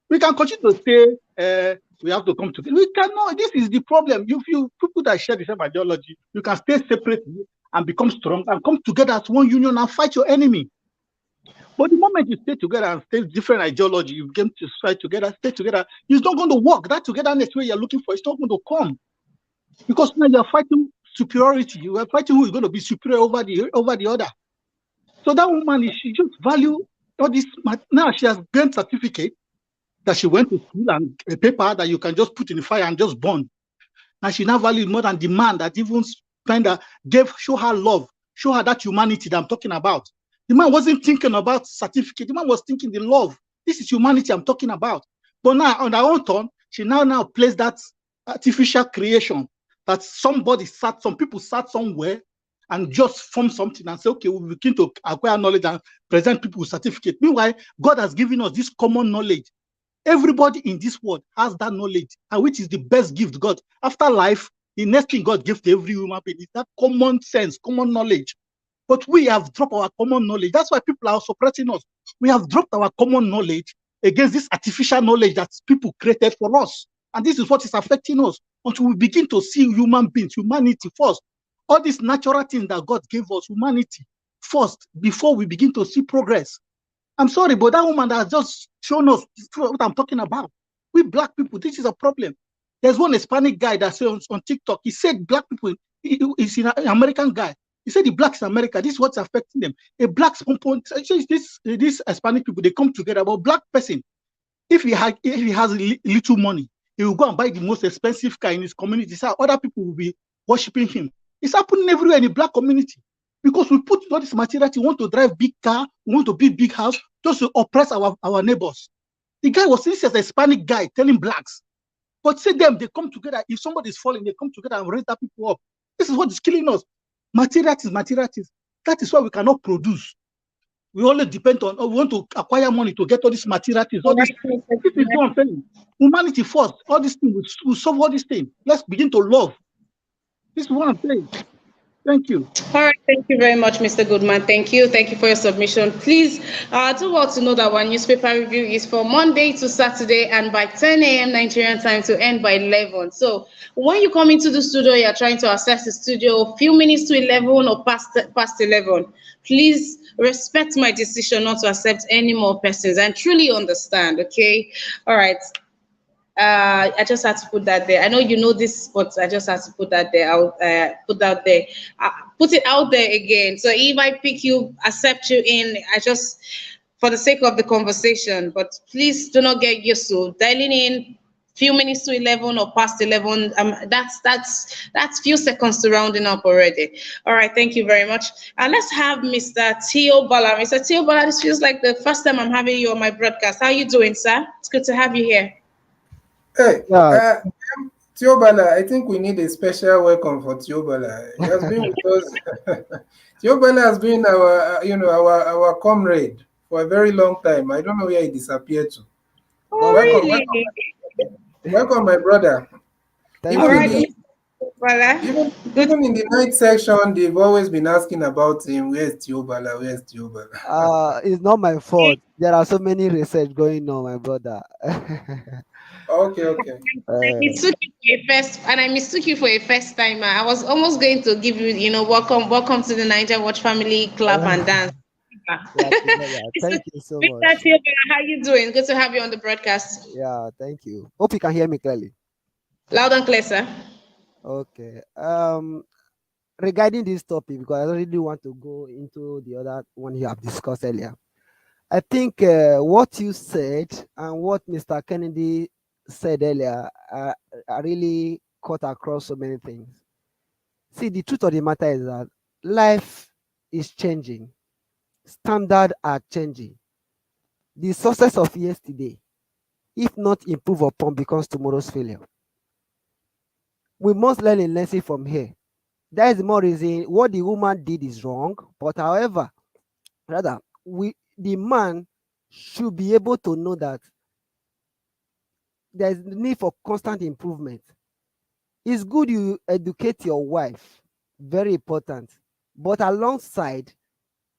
We can continue to say we have to come together. We cannot. This is the problem. If you people that share the same ideology, you can stay separately and become strong and come together as one union and fight your enemy. But the moment you stay together and stay different ideology, you begin to fight together, stay together, it's not going to work. That togetherness where you're looking for, it's not going to come. Because now you're fighting superiority. You are fighting who is going to be superior over the other. So that woman, she just value all this. Now she has gained certificate that she went to school and a paper that you can just put in the fire and just burn. Now she now values more than the man that even show her love, show her that humanity that I'm talking about. The man wasn't thinking about certificate. The man was thinking the love. This is humanity I'm talking about. But now on her own turn, she now plays that artificial creation that some people sat somewhere and just form something and say, okay, we begin to acquire knowledge and present people with certificate. Meanwhile, God has given us this common knowledge. Everybody in this world has that knowledge, and which is the best gift God. After life, the next thing God gives to every human being is that common sense, common knowledge. But we have dropped our common knowledge. That's why people are suppressing us. We have dropped our common knowledge against this artificial knowledge that people created for us. And this is what is affecting us until we begin to see human beings, humanity first. All these natural things that God gave us, humanity first, before we begin to see progress. I'm sorry, but that woman that has just shown us what I'm talking about. We black people, this is a problem. There's one Hispanic guy that said on TikTok, he said black people, he's an American guy. He said the blacks in America, this is what's affecting them. A black this Hispanic people, they come together. But black person, if he has little money, he will go and buy the most expensive car in his community. So other people will be worshiping him. It's happening everywhere in the black community. Because we put all this material, we want to drive big car, we want to build big house, just to oppress our neighbors. The guy was this as a Hispanic guy telling blacks. But see them, they come together. If somebody is falling, they come together and raise that people up. This is what is killing us. Materials is materials. That is why we cannot produce. We only depend on, we want to acquire money to get all these materials. All this, this is what I'm saying. Humanity first. All these things will solve all these things. Let's begin to love. This is what I'm saying. Thank you. All right, thank you very much, Mr. Goodman. Thank you. Thank you for your submission. Please do want to know that our newspaper review is from Monday to Saturday and by 10 a.m. Nigerian time to end by 11. So when you come into the studio, you're trying to access the studio a few minutes to 11 or past 11. Please respect my decision not to accept any more persons and truly understand, okay? All right. I just had to put that there. I know you know this, but I just had to put that there. I'll put that there. Put it out there again. So if I pick you, accept you in, I just, for the sake of the conversation, but please do not get used to dialing in few minutes to 11 or past 11. That's few seconds to rounding up already. All right, thank you very much. And let's have Mr. Theo Bala. Mr. Theo Bala, this feels like the first time I'm having you on my broadcast. How are you doing, sir? It's good to have you here. Hey, Tiobala, I think we need a special welcome for Tiobala. He has been with us. Tiobala has been our comrade for a very long time. I don't know where he disappeared to. Oh, welcome, really? welcome, my brother. Even in the night section, they've always been asking about him. Where's Tiobala? Where's Tiobala? It's not my fault. There are so many research going on, my brother. Okay. I mistook you for a first timer. I was almost going to give you, welcome to the Niger Watch family, clap and dance. Thank you so much. How you doing? Good to have you on the broadcast. Yeah, thank you. Hope you can hear me clearly. Loud and clear, sir. Okay. Regarding this topic, because I don't really want to go into the other one you have discussed earlier. I think what you said and what Mr. Kennedy said earlier are really cut across so many things. See, the truth of the matter is that life is changing. Standards are changing. The success of yesterday, if not improved upon, becomes tomorrow's failure. We must learn a lesson from here. That is the more reason what the woman did is wrong, but however, rather, the man should be able to know that there is need for constant improvement. It's good you educate your wife, very important, but alongside,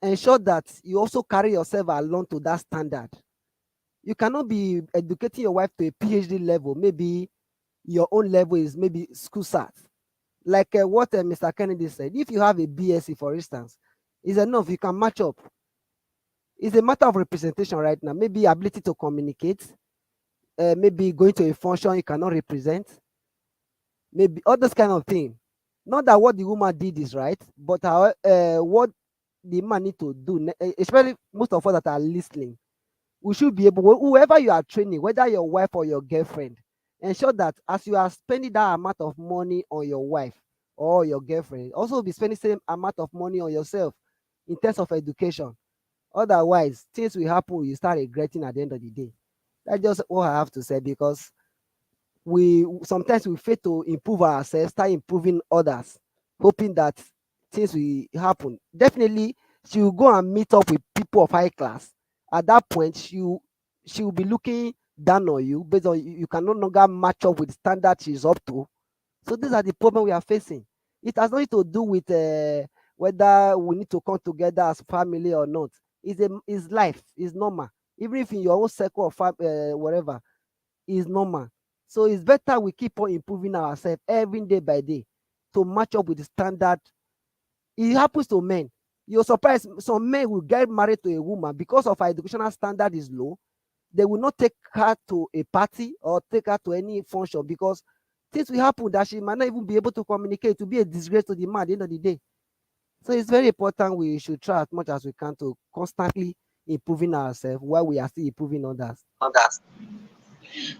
ensure that you also carry yourself along to that standard. You cannot be educating your wife to a PhD level. Maybe your own level is maybe school sat. Like what Mr. Kennedy said, if you have a BSc, for instance, is enough, you can match up. It's a matter of representation right now. Maybe ability to communicate, maybe going to a function you cannot represent, maybe all this kind of thing. Not that what the woman did is right, but what the man need to do, especially most of us that are listening, we should be able, whoever you are training, whether your wife or your girlfriend, ensure that as you are spending that amount of money on your wife or your girlfriend, also be spending the same amount of money on yourself in terms of education. Otherwise, things will happen, you start regretting at the end of the day. That's just what I have to say, because sometimes we fail to improve ourselves, start improving others, hoping that things will happen. Definitely, she will go and meet up with people of high class. At that point, she will be looking down on you based on you can no longer match up with the standard she's up to. So these are the problems we are facing. It has nothing to do with whether we need to come together as family or not. It's life. It's normal. Even if in your own circle of whatever, is normal. So it's better we keep on improving ourselves every day by day to match up with the standard. It happens to men. You're surprised some men will get married to a woman because of her educational standard is low. They will not take her to a party or take her to any function because things will happen that she might not even be able to communicate, to be a disgrace to the man at the end of the day. So it's very important we should try as much as we can to constantly improving ourselves while we are still improving others.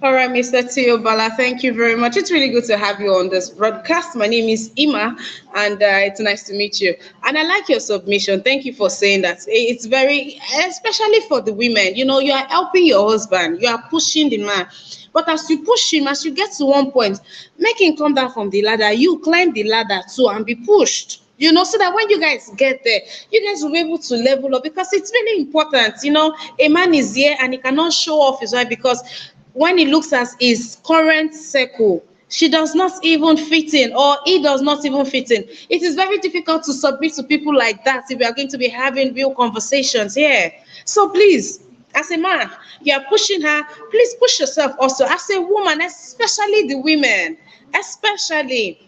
All right, Mr. Theo Bala, thank you very much. It's really good to have you on this broadcast. My name is Ima, and it's nice to meet you. And I like your submission. Thank you for saying that. It's very, especially for the women, you are helping your husband, you are pushing the man. But as you push him, as you get to one point, make him come down from the ladder, you climb the ladder too and be pushed. You know, so that when you guys get there, you guys will be able to level up, because it's really important. You know, a man is here and he cannot show off his wife, because when he looks at his current circle, she does not even fit in, or he does not even fit in. It is very difficult to submit to people like that if we are going to be having real conversations here. So please, as a man, you are pushing her, please push yourself also. As a woman, especially the women, especially,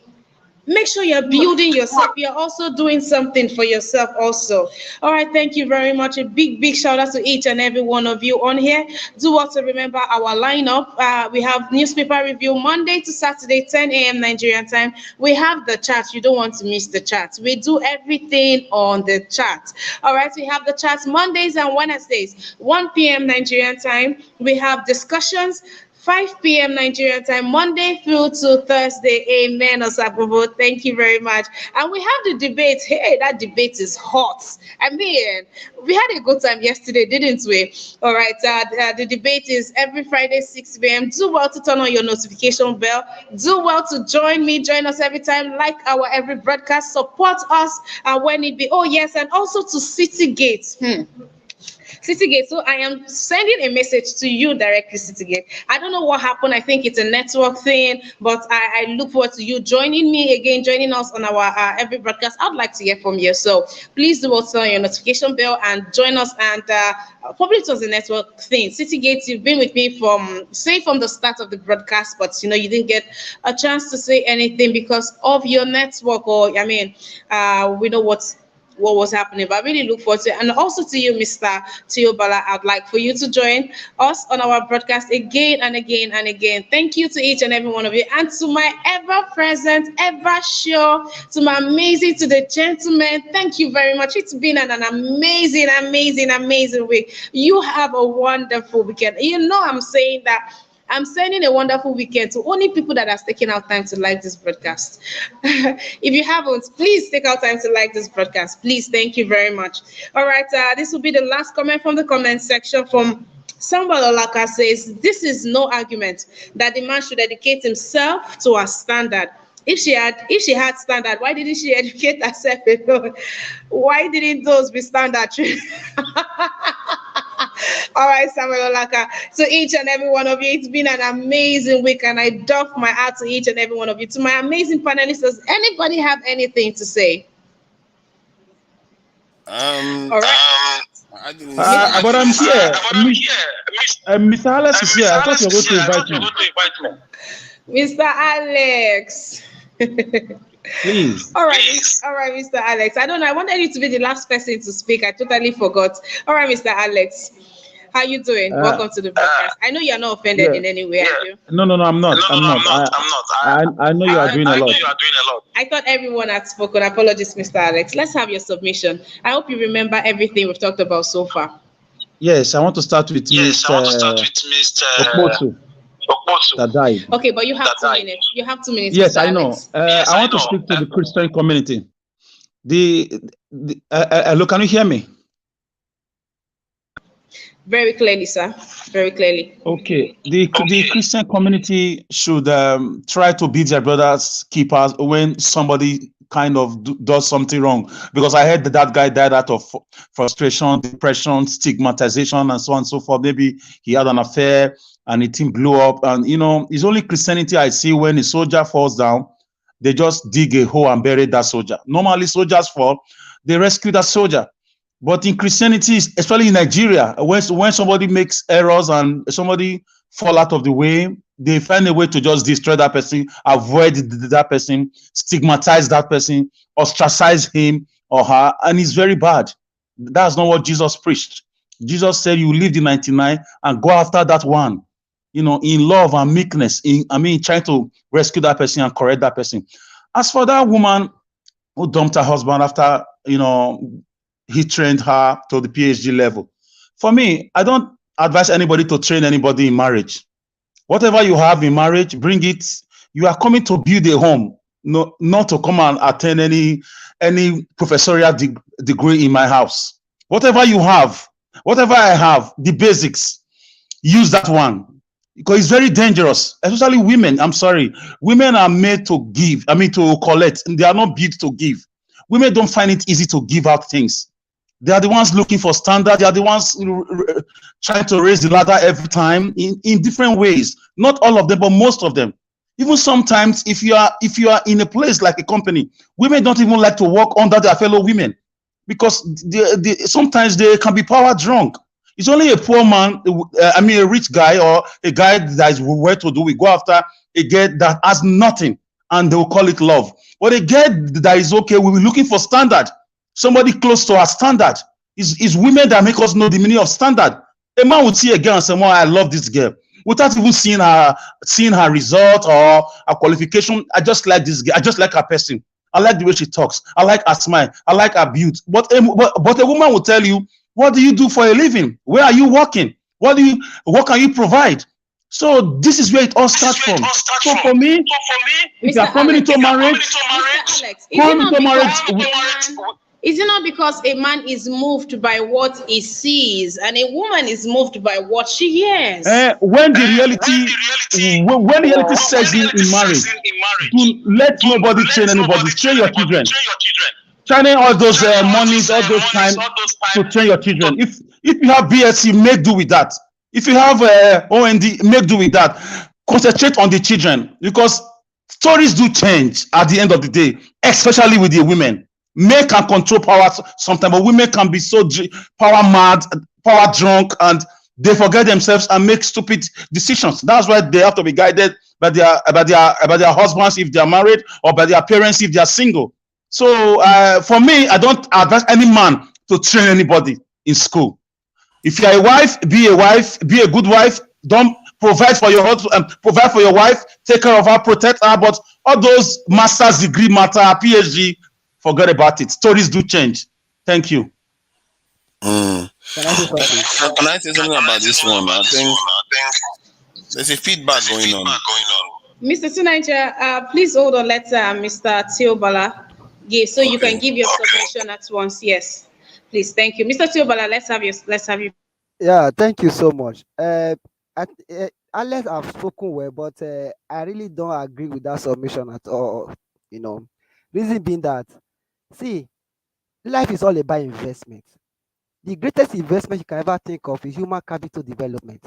make sure you're building yourself. You're also doing something for yourself also. All right, thank you very much. A big shout out to each and every one of you on here. Do also remember our lineup. We have newspaper review Monday to Saturday, 10 a.m. Nigerian time. We have the chat. You don't want to miss the chat. We do everything on the chat. All right, we have the chat Mondays and Wednesdays, 1 p.m. Nigerian time. We have discussions 5 p.m. Nigerian time, Monday through to Thursday. Amen, Osabobo. Thank you very much. And we have the debate. Hey, that debate is hot. I mean, we had a good time yesterday, didn't we? All right. The debate is every Friday, 6 p.m. Do well to turn on your notification bell. Do well to join us every time. Like our every broadcast. Support us when it be. Oh, yes. And also to Citygate. Citygate. So I am sending a message to you directly, Citygate. I don't know what happened. I think it's a network thing, but I look forward to you joining me again, joining us on our every broadcast. I'd like to hear from you. So please do also on your notification bell and join us. And probably it was a network thing. Citygate, you've been with me from the start of the broadcast, but you know you didn't get a chance to say anything because of your network, or I mean, we know what was happening, but I really look forward to it. And also to you, Mr. Tiobala, I'd like for you to join us on our broadcast again and again and again. Thank you to each and every one of you, and to my ever-present, ever-sure, to my amazing, to the gentlemen, thank you very much. It's been an amazing, amazing, amazing week. You have a wonderful weekend. You know I'm saying that I'm sending a wonderful weekend to only people that are taking out time to like this broadcast. If you haven't, please take out time to like this broadcast. Please, thank you very much. All right, this will be the last comment from the comment section from Sambal Olaka says, this is no argument that the man should educate himself to a standard. If she had standard, why didn't she educate herself alone? Why didn't those be standard? All right, Samuel Olaka. To each and every one of you, it's been an amazing week, and I doff my hat to each and every one of you. To my amazing panelists, does anybody have anything to say? All right. I didn't But I'm here. Mr. Alex is here. I thought you were going to invite me. Mr. Alex. Please. All right, Mr. Alex. I don't know. I wanted you to be the last person to speak. I totally forgot. All right, Mr. Alex. How you doing? Welcome to the broadcast. I know you're not offended in any way, are you? No, I'm not. I know you are doing a lot. I thought everyone had spoken. Apologies, Mr. Alex. Let's have your submission. I hope you remember everything we've talked about so far. Yes, I want to start with Mr. Okposo. That died. Okay, but you have 2 minutes. You have 2 minutes. Yes, Mr. I know. I want to speak to the Christian community. Look, can you hear me? Very clearly, sir. Very clearly. Okay. The Christian community should try to be their brothers' keepers when somebody kind of does something wrong. Because I heard that guy died out of frustration, depression, stigmatization, and so on and so forth. Maybe he had an affair and the thing blew up. And, you know, it's only Christianity I see when a soldier falls down, they just dig a hole and bury that soldier. Normally, soldiers fall, they rescue that soldier. But in Christianity, especially in Nigeria, when somebody makes errors and somebody fall out of the way, they find a way to just destroy that person, avoid that person, stigmatize that person, ostracize him or her, and it's very bad. That's not what Jesus preached. Jesus said, you leave the 99 and go after that one, you know, in love and meekness, trying to rescue that person and correct that person. As for that woman who dumped her husband after, you know, he trained her to the PhD level. For me, I don't advise anybody to train anybody in marriage. Whatever you have in marriage, bring it. You are coming to build a home, not to come and attend any professorial degree in my house. Whatever you have, whatever I have, the basics, use that one. Because it's very dangerous, especially women. I'm sorry. Women are made to give, to collect, and they are not built to give. women don't find it easy to give out things. They are the ones looking for standard. They are the ones trying to raise the ladder every time in different ways. Not all of them, but most of them. Even sometimes, if you are in a place like a company, women don't even like to work under their fellow women because sometimes they can be power drunk. It's only a poor man, a rich guy or a guy that is well to do. We go after a girl that has nothing, and they will call it love. But a girl that is okay, we'll be looking for standard. Somebody close to our standard. Is women that make us know the meaning of standard. A man would see a girl and say, "Well, I love this girl," without even seeing her result or her qualification. I just like this girl. I just like her person. I like the way she talks. I like her smile. I like her beauty. But a woman will tell you, "What do you do for a living? Where are you working? What can you provide?" So this is where it all starts from. So for me, if you are coming into marriage, is it not because a man is moved by what he sees and a woman is moved by what she hears? When the reality sets in marriage, do let nobody train anybody. Train your children. Training all those monies, all those times to train your children. If you have BSc, make do with that. If you have OND, make do with that. Concentrate on the children because stories do change at the end of the day, especially with the women. Men can control power sometimes, but women can be so power mad, power drunk, and they forget themselves and make stupid decisions. That's why they have to be guided by their husbands if they are married or by their parents if they are single. So for me, I don't advise any man to train anybody in school. If you're a wife, be a good wife. Don't provide for your husband, provide for your wife, take care of her, protect her. But all those master's degree matter, PhD, forget about it. Stories do change. Thank you. Can I say something about this one? I think there's a feedback going on. Mr. Tunaija, please hold on. Let Mr. Teobala give, so you can give your submission at once. Yes, please. Thank you, Mr. Teobala. Let's have you. Yeah, thank you so much. Unless I've spoken well, but I really don't agree with that submission at all. Reason being that, see, life is all about investment. The greatest investment you can ever think of is human capital development.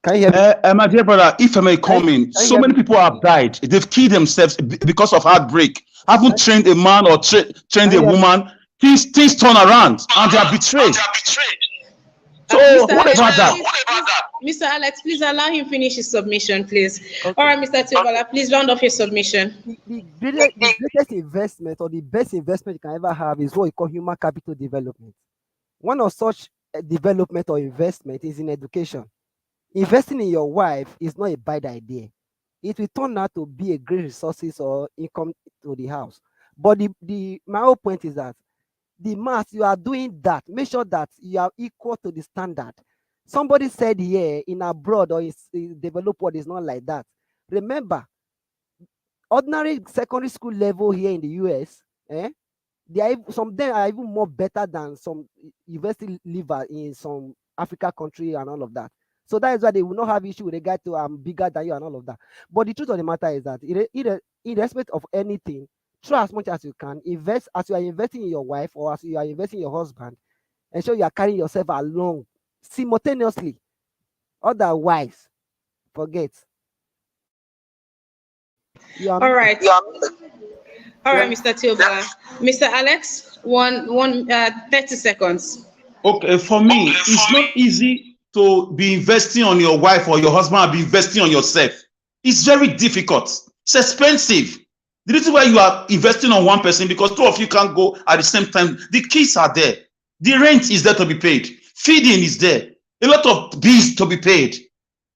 Can you hear me? My dear brother, if I may come in, so many people have died. They've killed themselves because of heartbreak. Haven't trained a man or trained a woman. Things turn around and they are betrayed. So what about that? Mr. Alex, please allow him finish his submission, please. Okay. All right, Mr. Teobala, please round off your submission. The greatest investment or the best investment you can ever have is what we call human capital development. One of such development or investment is in education. Investing in your wife is not a bad idea. It will turn out to be a great resources or income to the house. But my whole point is that the mass you are doing that, make sure that you are equal to the standard. Somebody said here in abroad or in developed world is not like that. Remember, ordinary secondary school level here in the US, some of them are even more better than some university level in some Africa country and all of that. So that is why they will not have issue with regard to I'm bigger than you and all of that. But the truth of the matter is that in respect of anything, try as much as you can, invest as you are investing in your wife or as you are investing in your husband, ensure you are carrying yourself along simultaneously. Otherwise, forget. All right. All right, Mr. Teobala. Mr. Alex, 30 seconds. Okay, for me, it's not easy to be investing on your wife or your husband and be investing on yourself. It's very difficult. It's expensive. The reason why you are investing on one person because two of you can't go at the same time. The kids are there. The rent is there to be paid. Feeding is there. A lot of bills to be paid.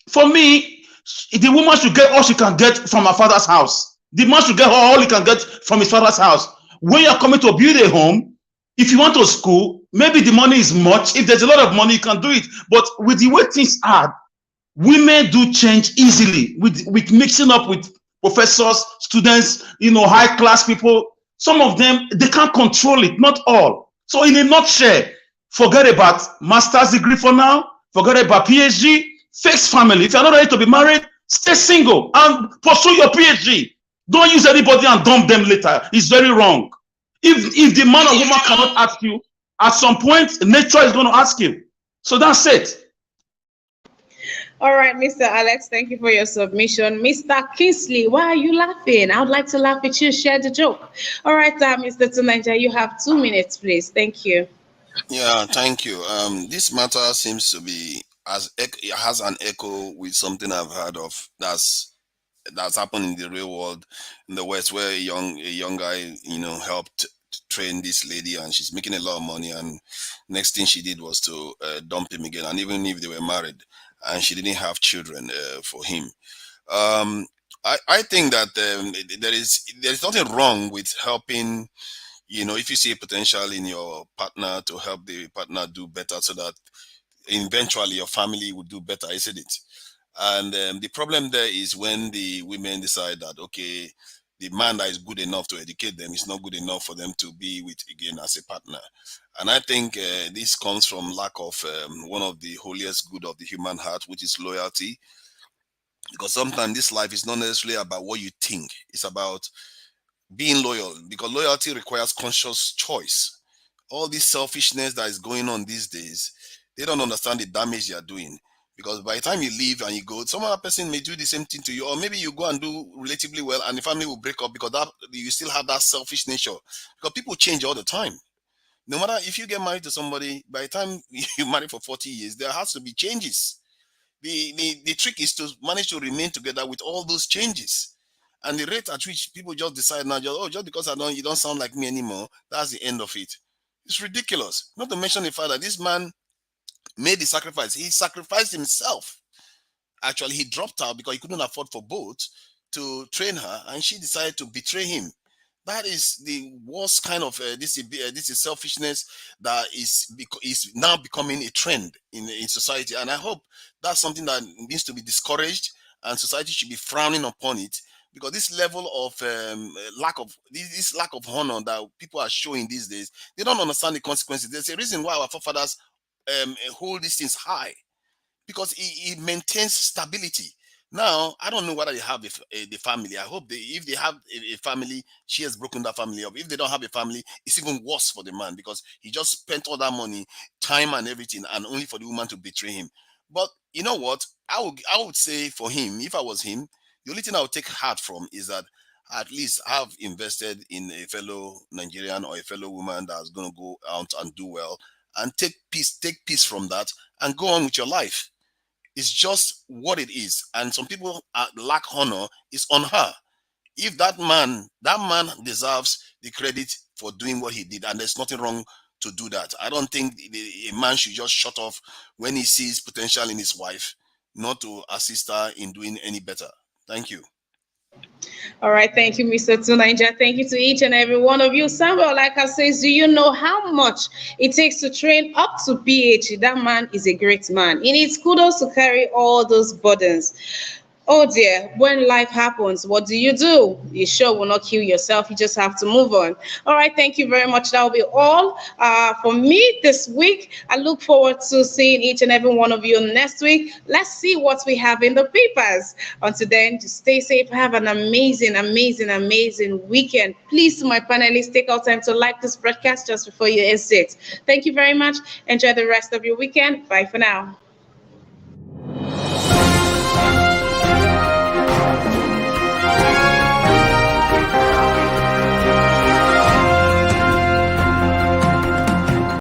For me, the woman should get all she can get from her father's house. The man should get all he can get from his father's house. When you're coming to build a home, if you want to school, maybe the money is much. If there's a lot of money, you can do it. But with the way things are, women do change easily with mixing up with professors, students, high class people. Some of them, they can't control it, not all. So in a nutshell, forget about master's degree for now, forget about PhD, fix family. If you're not ready to be married, stay single and pursue your PhD. Don't use anybody and dump them later. It's very wrong. If the man or woman cannot ask you, at some point, nature is going to ask you. So that's it. All right, Mr. Alex, thank you for your submission. Mr. Kingsley, why are you laughing? I would like to laugh with you. Share the joke. All right, Mr. Tunanja, you have 2 minutes, please. Thank you. Yeah, thank you. This matter seems to be it has an echo with something I've heard of that's happened in the real world in the West, where a young guy, helped train this lady, and she's making a lot of money. And next thing she did was to dump him again, and even if they were married, and she didn't have children for him. Um, I think that there is nothing wrong with helping. If you see a potential in your partner, to help the partner do better, so that eventually your family will do better, isn't it? And the problem there is when the women decide that, okay, the man that is good enough to educate them is not good enough for them to be with again as a partner. And I think this comes from lack of one of the holiest good of the human heart, which is loyalty. Because sometimes this life is not necessarily about what you think; it's about being loyal, because loyalty requires conscious choice. All this selfishness that is going on these days, they don't understand the damage they are doing. Because by the time you leave and you go, some other person may do the same thing to you, or maybe you go and do relatively well, and the family will break up because that you still have that selfish nature. Because people change all the time. No matter if you get married to somebody, by the time you marry for 40 years, there has to be changes. The trick is to manage to remain together with all those changes. And the rate at which people just decide now, just because you don't sound like me anymore, that's the end of it. It's ridiculous. Not to mention the fact that this man made the sacrifice. He sacrificed himself. Actually, he dropped out because he couldn't afford for both to train her, and she decided to betray him. That is the worst kind of this is selfishness that is now becoming a trend in society. And I hope that's something that needs to be discouraged, and society should be frowning upon it, because this level of this lack of honor that people are showing these days, they don't understand the consequences. There's a reason why our forefathers hold these things high, because it maintains stability. Now, I don't know whether they have the family. I hope if they have a family, she has broken that family up. If they don't have a family, it's even worse for the man, because he just spent all that money, time and everything, and only for the woman to betray him. But you know what? I would say for him, if I was him, the only thing I would take heart from is that at least I've invested in a fellow Nigerian or a fellow woman that's going to go out and do well, and take peace from that, and go on with your life. It's just what it is. And some people lack honor is on her. If that man deserves the credit for doing what he did, and there's nothing wrong to do that. I don't think a man should just shut off when he sees potential in his wife, not to assist her in doing any better. Thank you. All right, thank you, Mr. Tunanja. Thank you to each and every one of you. Samuel, like I says, do you know how much it takes to train up to PhD? That man is a great man. He needs kudos to carry all those burdens. Oh dear, when life happens, what do? You sure will not kill yourself. You just have to move on. All right, thank you very much. That will be all for me this week. I look forward to seeing each and every one of you next week. Let's see what we have in the papers. Until then, just stay safe. Have an amazing, amazing, amazing weekend. Please, to my panelists, take out time to like this broadcast just before you exit. Thank you very much. Enjoy the rest of your weekend. Bye for now.